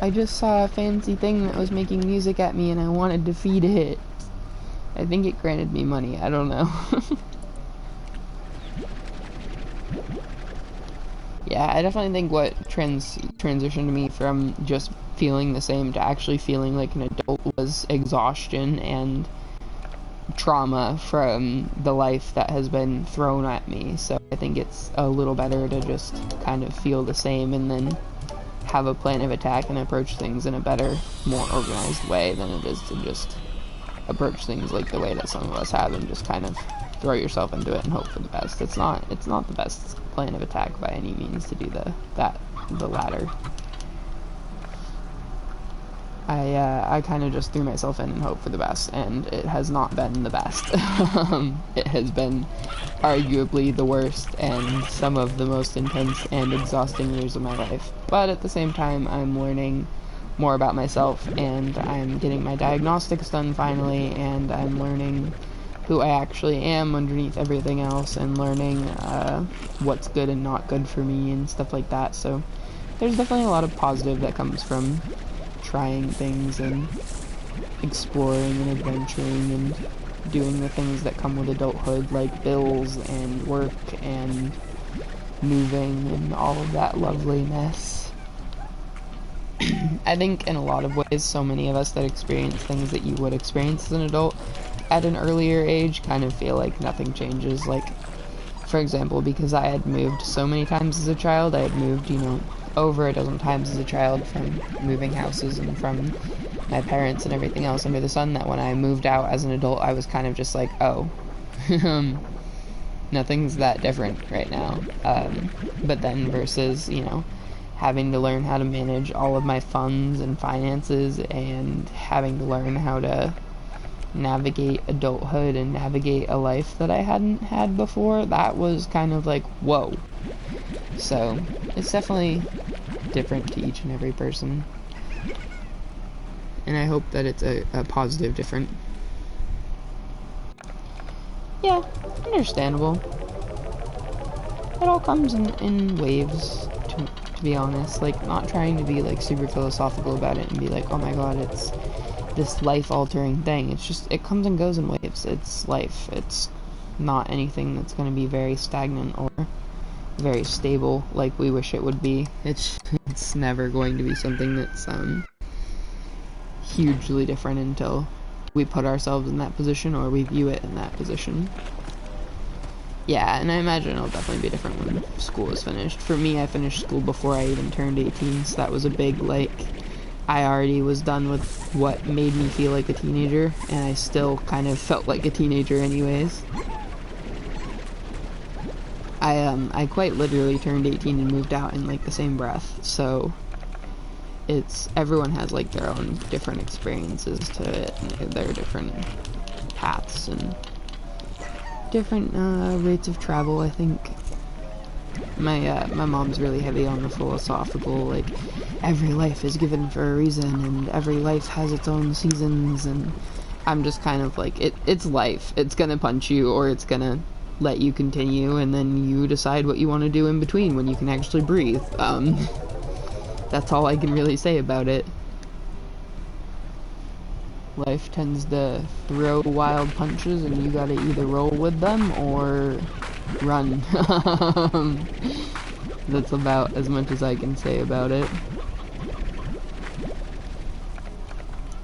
I just saw a fancy thing that was making music at me and I wanted to feed it. I think it granted me money, I don't know. Yeah, I definitely think what transitioned me from just feeling the same to actually feeling like an adult was exhaustion and trauma from the life that has been thrown at me. So I think it's a little better to just kind of feel the same and then have a plan of attack and approach things in a better, more organized way than it is to just approach things like the way that some of us have and just kind of throw yourself into it and hope for the best. It's not the best plan of attack by any means to do the latter. I kind of just threw myself in and hoped for the best, and it has not been the best. It has been arguably the worst and some of the most intense and exhausting years of my life. But at the same time, I'm learning more about myself, and I'm getting my diagnostics done finally, and I'm learning who I actually am underneath everything else, and learning what's good and not good for me and stuff like that. So there's definitely a lot of positive that comes from trying things and exploring and adventuring and doing the things that come with adulthood, like bills and work and moving and all of that loveliness. I think in a lot of ways, so many of us that experience things that you would experience as an adult at an earlier age kind of feel like nothing changes. Like, for example, because I had moved so many times as a child, I had moved, over a dozen times as a child from moving houses and from my parents and everything else under the sun, that when I moved out as an adult, I was kind of just like, oh, nothing's that different right now. But then versus, having to learn how to manage all of my funds and finances and having to learn how to navigate adulthood and navigate a life that I hadn't had before, that was kind of like, whoa. So it's definitely different to each and every person, and I hope that it's a positive different. Yeah, understandable. It all comes in waves, to be honest. Like, not trying to be like super philosophical about it and be like, oh my god, it's this life-altering thing. It's just, it comes and goes in waves. It's life. It's not anything that's going to be very stagnant or very stable like we wish it would be. It's never going to be something that's hugely different until we put ourselves in that position or we view it in that position. Yeah, and I imagine it'll definitely be different when school is finished. For me, I finished school before I even turned 18, so that was a big, like, I already was done with what made me feel like a teenager, and I still kind of felt like a teenager anyways. I quite literally turned 18 and moved out in, like, the same breath, so everyone has, like, their own different experiences to it, and their different paths, and different, rates of travel, I think. My mom's really heavy on the philosophical, like, every life is given for a reason, and every life has its own seasons, and I'm just kind of like, it's life. It's gonna punch you, or it's gonna let you continue, and then you decide what you want to do in between when you can actually breathe. That's all I can really say about it. Life tends to throw wild punches, and you gotta either roll with them or run. That's about as much as I can say about it.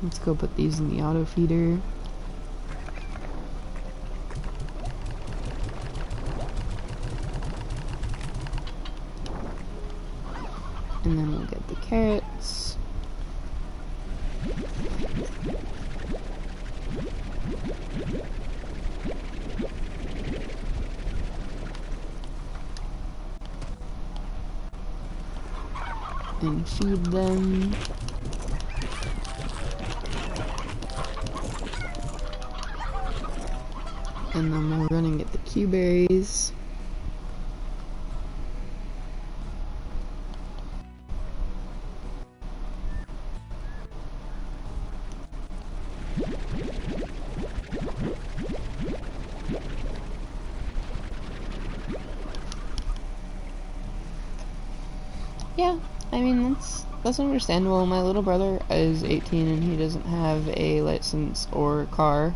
Let's go put these in the auto feeder. And then we'll get the carrots. And feed them. And then we'll run and get the Q-berries. Yeah, I mean, that's understandable. My little brother is 18 and he doesn't have a license or car.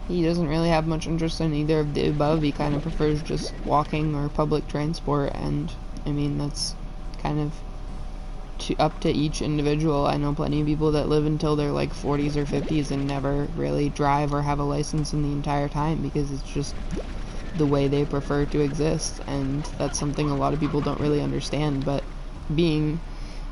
He doesn't really have much interest in either of the above. He kind of prefers just walking or public transport, and I mean, that's kind of up to each individual. I know plenty of people that live until they're like 40s or 50s and never really drive or have a license in the entire time because it's just the way they prefer to exist, and that's something a lot of people don't really understand. But being,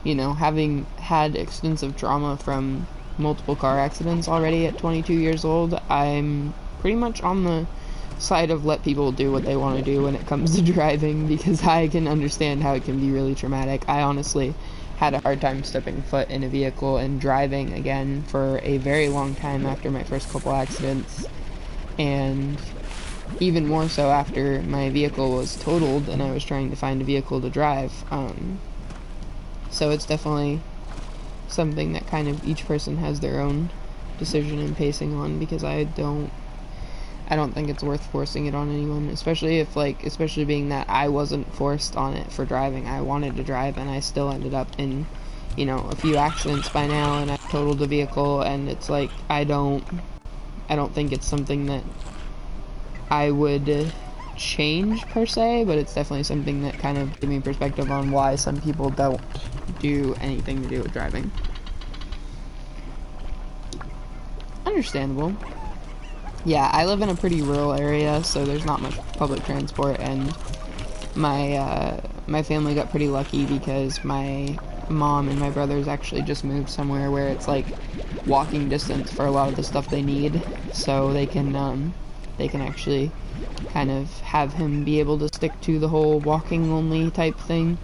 having had extensive trauma from multiple car accidents already at 22 years old, I'm pretty much on the side of let people do what they want to do when it comes to driving, because I can understand how it can be really traumatic. I honestly had a hard time stepping foot in a vehicle and driving again for a very long time after my first couple accidents, and even more so after my vehicle was totaled and I was trying to find a vehicle to drive. So it's definitely something that kind of each person has their own decision and pacing on, because I don't think it's worth forcing it on anyone, especially being that I wasn't forced on it for driving. I wanted to drive and I still ended up in, a few accidents by now, and I totaled the vehicle, and it's like, I don't think it's something that I would change per se, but it's definitely something that kind of gives me perspective on why some people don't do anything to do with driving. Understandable. Yeah, I live in a pretty rural area, so there's not much public transport, and my family got pretty lucky because my mom and my brothers actually just moved somewhere where it's like walking distance for a lot of the stuff they need, so they can actually kind of have him be able to stick to the whole walking only type thing.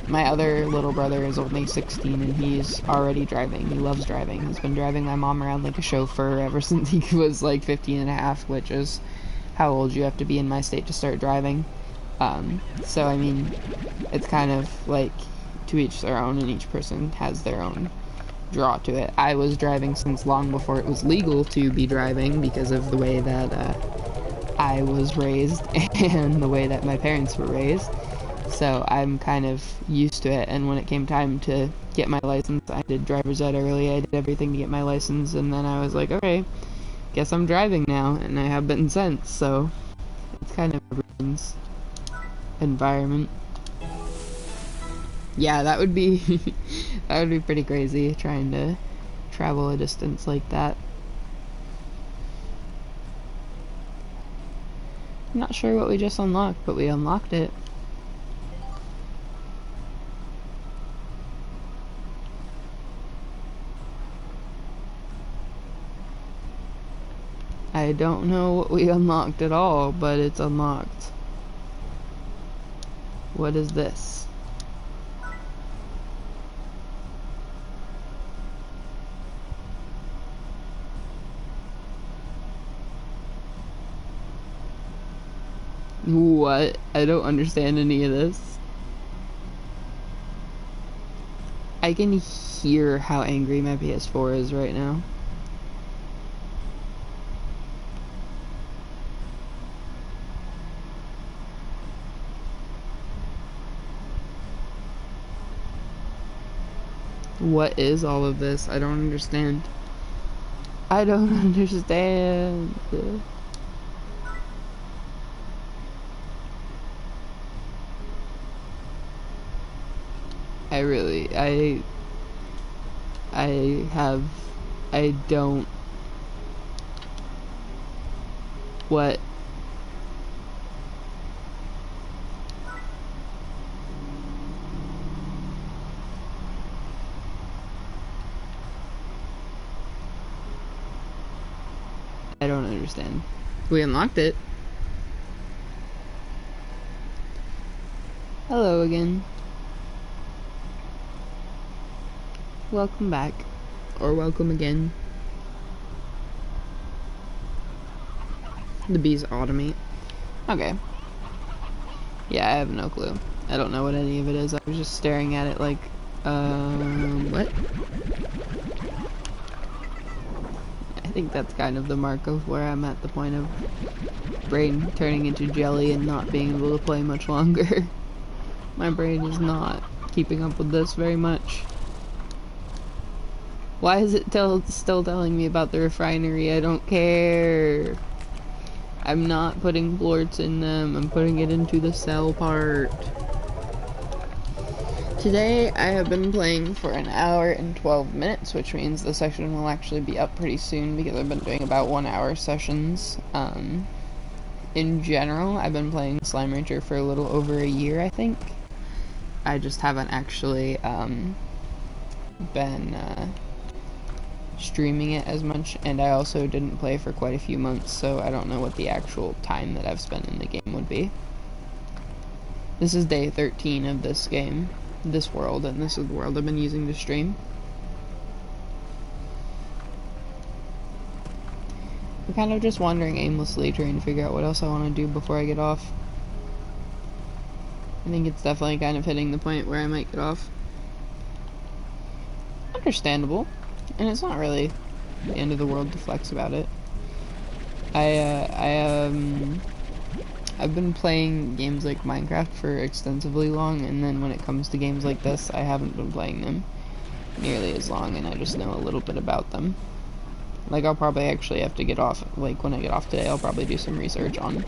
My other little brother is only 16 and he's already driving. He loves driving. He's been driving my mom around like a chauffeur ever since he was like 15 and a half, which is how old you have to be in my state to start driving. So I mean, it's kind of like to each their own, and each person has their own draw to it. I was driving since long before it was legal to be driving because of the way that I was raised and the way that my parents were raised. So I'm kind of used to it, and when it came time to get my license, I did driver's ed early. I did everything to get my license, and then I was like, okay, guess I'm driving now, and I have been since. So it's kind of everyone's environment. Yeah, that would be that would be pretty crazy, trying to travel a distance like that. I'm not sure what we just unlocked, but we unlocked it. I don't know what we unlocked at all, but it's unlocked. What is this? What? I don't understand any of this. I can hear how angry my PS4 is right now. What is all of this? I don't understand. I don't understand. I don't. What? I don't understand. We unlocked it. Hello again. Welcome back. Or welcome again. The bees automate. Okay. Yeah, I have no clue. I don't know what any of it is. I was just staring at it like, what? I think that's kind of the mark of where I'm at the point of brain turning into jelly and not being able to play much longer. My brain is not keeping up with this very much. Why is it still telling me about the refinery? I don't care. I'm not putting blorts in them. I'm putting it into the cell part. Today I have been playing for an hour and 12 minutes, which means the session will actually be up pretty soon because I've been doing about 1 hour sessions. In general, I've been playing Slime Rancher for a little over a year, I think. I just haven't actually been streaming it as much, and I also didn't play for quite a few months, so I don't know what the actual time that I've spent in the game would be. This is day 13 of this game, this world, and this is the world I've been using to stream. I'm kind of just wandering aimlessly, trying to figure out what else I want to do before I get off. I think it's definitely kind of hitting the point where I might get off. Understandable. And it's not really the end of the world to flex about it. I've been playing games like Minecraft for extensively long, and then when it comes to games like this, I haven't been playing them nearly as long, and I just know a little bit about them. Like, I'll probably actually have to get off, like, when I get off today, I'll probably do some research on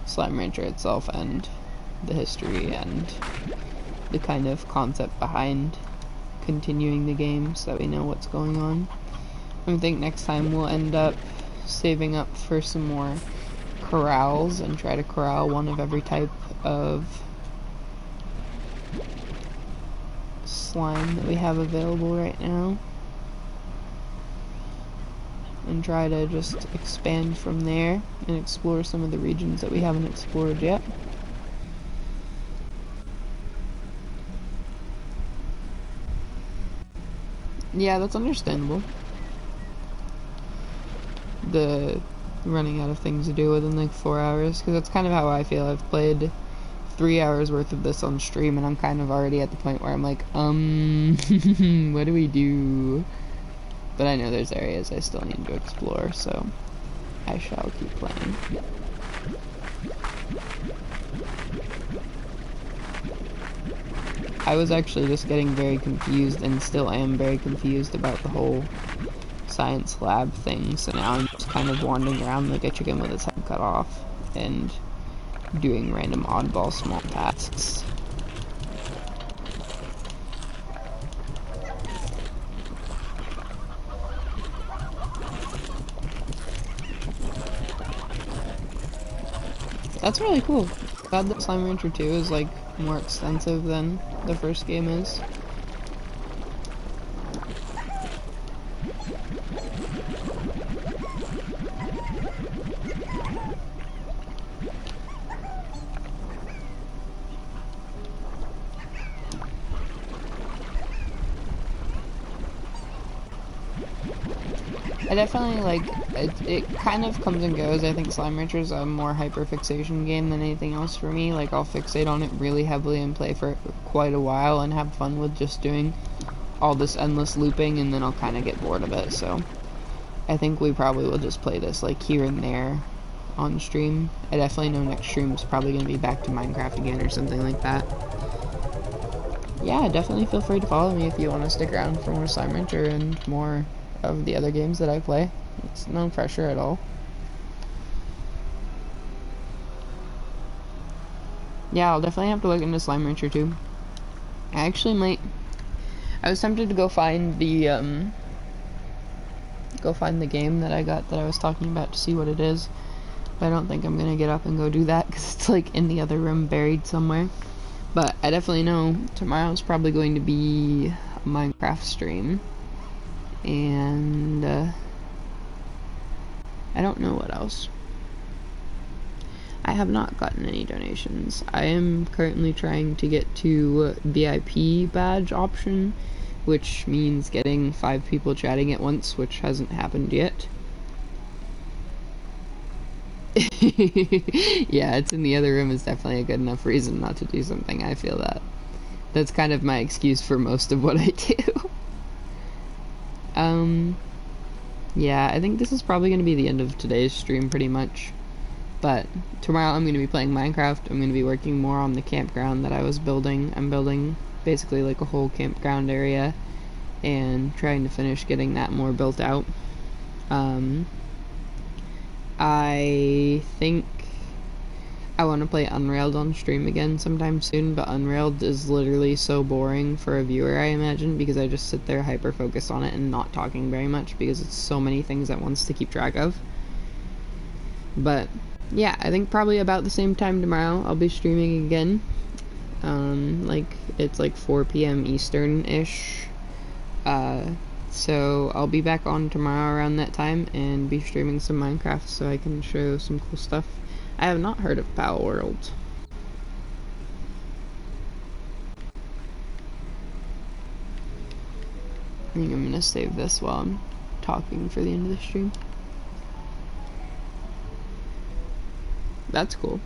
Slime Rancher itself, and the history, and the kind of concept behind continuing the game so that we know what's going on. I think next time we'll end up saving up for some more corrals and try to corral one of every type of slime that we have available right now, and try to just expand from there and explore some of the regions that we haven't explored yet. Yeah, that's understandable. The running out of things to do within like 4 hours, because that's kind of how I feel. I've played 3 hours worth of this on stream, and I'm kind of already at the point where I'm like, what do we do? But I know there's areas I still need to explore, so I shall keep playing. I was actually just getting very confused, and still am very confused about the whole science lab thing, so now I'm just kind of wandering around like a chicken with its head cut off, and doing random oddball small tasks. That's really cool. Glad that Slime Rancher 2 is like more extensive than the first game is. I definitely like it kind of comes and goes. I think Slime Rancher is a more hyperfixation game than anything else for me. Like, I'll fixate on it really heavily and play for quite a while and have fun with just doing all this endless looping, and then I'll kind of get bored of it. So I think we probably will just play this like here and there on stream. I definitely know next stream is probably going to be back to Minecraft again or something like that. Yeah, definitely feel free to follow me if you want to stick around for more Slime Rancher and more of the other games that I play. It's no pressure at all. Yeah, I'll definitely have to look into Slime Rancher too. I actually might. I was tempted to go find the game that I got that I was talking about to see what it is, but I don't think I'm gonna get up and go do that because it's like in the other room buried somewhere. But I definitely know tomorrow's probably going to be a Minecraft stream. And I don't know what else. I have not gotten any donations. I am currently trying to get to VIP badge option, which means getting 5 people chatting at once, which hasn't happened yet. Yeah, it's in the other room is definitely a good enough reason not to do something. I feel that. That's kind of my excuse for most of what I do. Yeah, I think this is probably going to be the end of today's stream pretty much, but tomorrow I'm going to be playing Minecraft. I'm going to be working more on the campground that I was building. I'm building basically like a whole campground area, and trying to finish getting that more built out. I think I want to play Unrailed on stream again sometime soon, but Unrailed is literally so boring for a viewer, I imagine, because I just sit there hyper-focused on it and not talking very much because it's so many things at once to keep track of. But yeah, I think probably about the same time tomorrow I'll be streaming again. It's like 4 p.m. Eastern-ish. So I'll be back on tomorrow around that time and be streaming some Minecraft so I can show some cool stuff. I have not heard of Pal World. I think I'm gonna save this while I'm talking for the end of the stream. That's cool.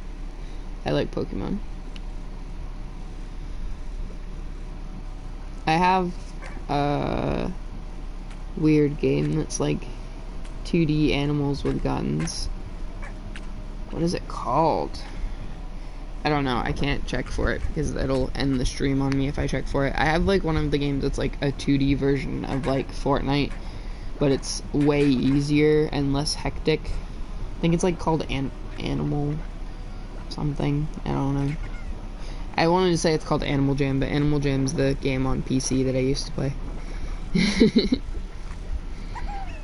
I like Pokemon. I have a weird game that's like 2D animals with guns. What is it called? I don't know. I can't check for it because it'll end the stream on me if I check for it. I have like one of the games that's like a 2D version of like Fortnite, but it's way easier and less hectic. I think it's like called Animal something. I don't know. I wanted to say it's called Animal Jam, but Animal Jam's the game on PC that I used to play.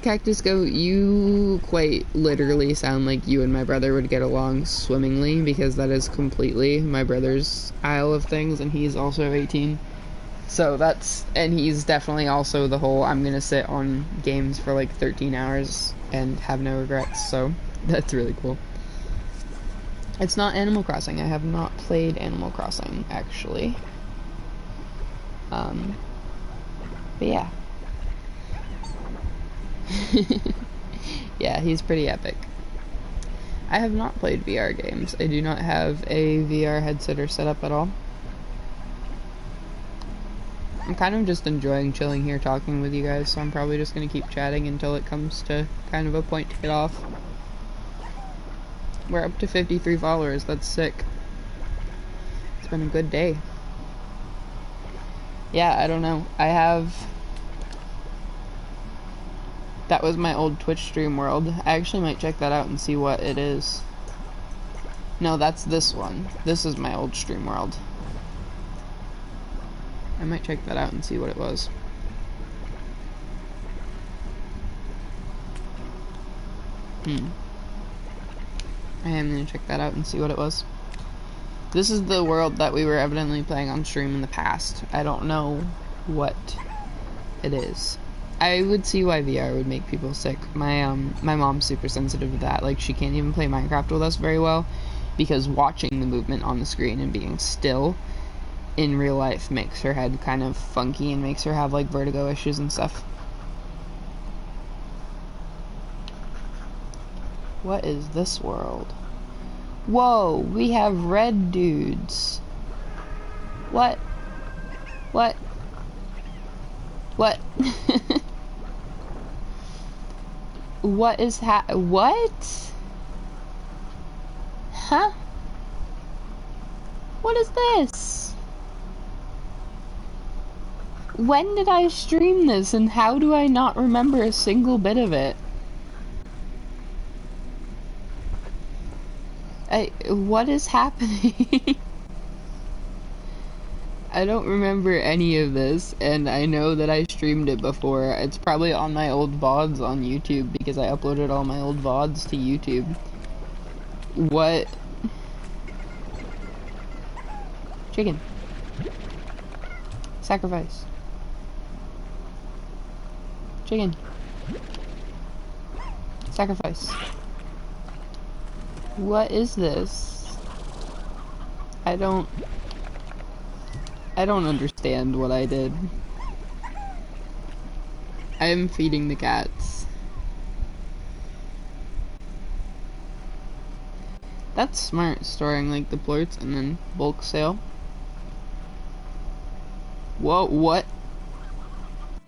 Cactus Go, you quite literally sound like you and my brother would get along swimmingly, because that is completely my brother's style of things, and he's also 18. So and he's definitely also the whole, I'm gonna sit on games for like 13 hours and have no regrets, so that's really cool. It's not Animal Crossing. I have not played Animal Crossing, actually. But yeah. Yeah, he's pretty epic. I have not played VR games. I do not have a VR headset or setup at all. I'm kind of just enjoying chilling here talking with you guys, so I'm probably just going to keep chatting until it comes to kind of a point to get off. We're up to 53 followers. That's sick. It's been a good day. Yeah, I don't know. That was my old Twitch stream world. I actually might check that out and see what it is. No, that's this one. This is my old stream world. I might check that out and see what it was. I am gonna check that out and see what it was. This is the world that we were evidently playing on stream in the past. I don't know what it is. I would see why VR would make people sick. My mom's super sensitive to that. Like, she can't even play Minecraft with us very well because watching the movement on the screen and being still in real life makes her head kind of funky and makes her have like vertigo issues and stuff. What is this world? Whoa, we have red dudes. What? What? What? What is what? Huh? What is this? When did I stream this, and how do I not remember a single bit of it? What is happening? I don't remember any of this, and I know that I streamed it before. It's probably on my old VODs on YouTube, because I uploaded all my old VODs to YouTube. What? Chicken. Sacrifice. Chicken. Sacrifice. What is this? I don't understand what I did. I am feeding the cats. That's smart, storing like the plorts and then bulk sale. Whoa, what?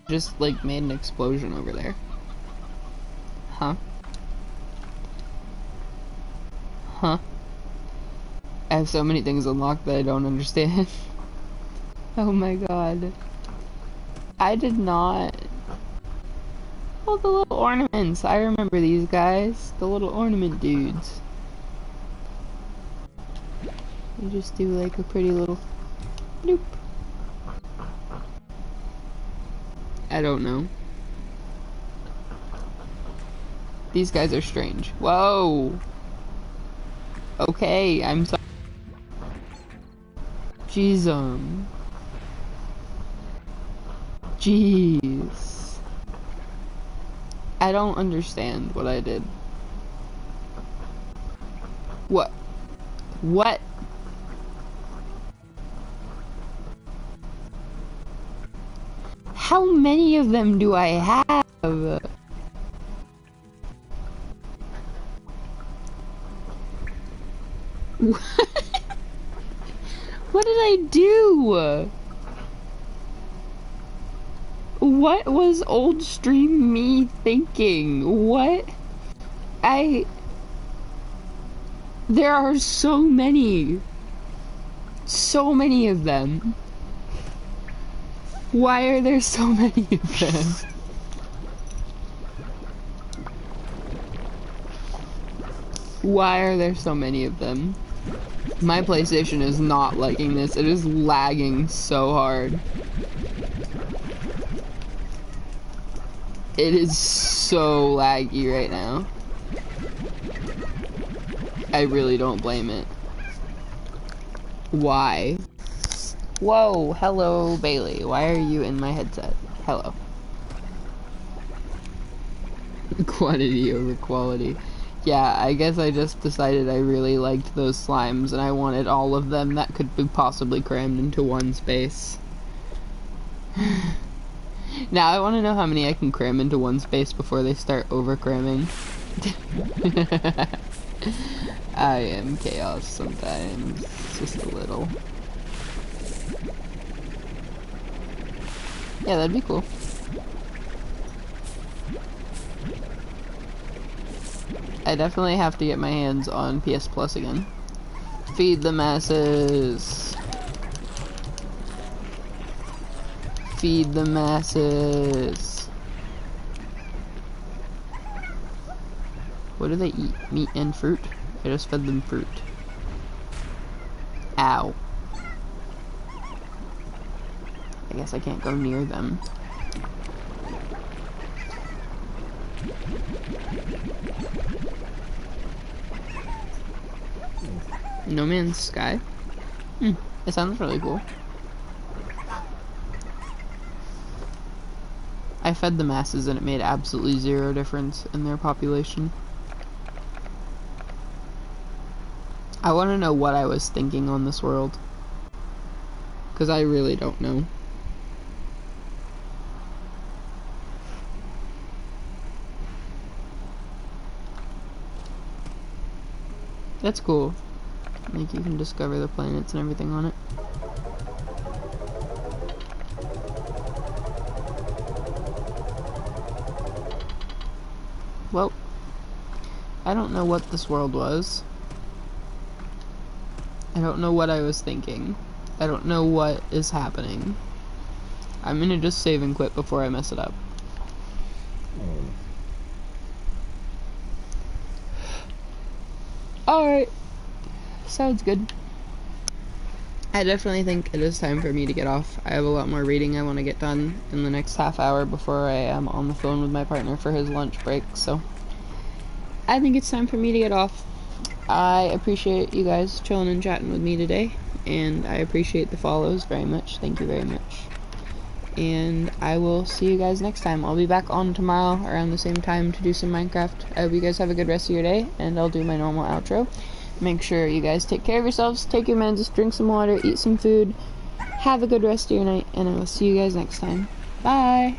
Just like made an explosion over there. Huh? Huh? I have so many things unlocked that I don't understand. Oh my god. I did not... Oh, the little ornaments. I remember these guys. The little ornament dudes. You just do like a pretty little... Nope. I don't know. These guys are strange. Whoa! Okay, I'm sorry. Jeez, Jeez. I don't understand what I did. What? What? How many of them do I have? What did I do? What was old stream me thinking? What? There are so many. So many of them. Why are there so many of them? Why are there so many of them? My PlayStation is not liking this. It is lagging so hard. It is so laggy right now. I really don't blame it. Why? Whoa, hello Bailey. Why are you in my headset? Hello. Quantity over quality. Yeah, I guess I just decided I really liked those slimes and I wanted all of them that could be possibly crammed into one space. Now I want to know how many I can cram into one space before they start over cramming. I am chaos sometimes, just a little. Yeah, that'd be cool. I definitely have to get my hands on PS Plus again. Feed the masses. Feed the masses. What do they eat? Meat and fruit? I just fed them fruit. Ow. I guess I can't go near them. No Man's Sky? It sounds really cool. I fed the masses and it made absolutely zero difference in their population. I want to know what I was thinking on this world. Because I really don't know. That's cool. Like you can discover the planets and everything on it. Well, I don't know what this world was. I don't know what I was thinking. I don't know what is happening. I'm gonna just save and quit before I mess it up. Alright. Sounds good. I definitely think it is time for me to get off. I have a lot more reading I want to get done in the next half hour before I am on the phone with my partner for his lunch break, so I think it's time for me to get off. I appreciate you guys chilling and chatting with me today, and I appreciate the follows very much. Thank you very much. And I will see you guys next time. I'll be back on tomorrow around the same time to do some Minecraft. I hope you guys have a good rest of your day, and I'll do my normal outro. Make sure you guys take care of yourselves, take your meds, drink some water, eat some food, have a good rest of your night, and I will see you guys next time. Bye!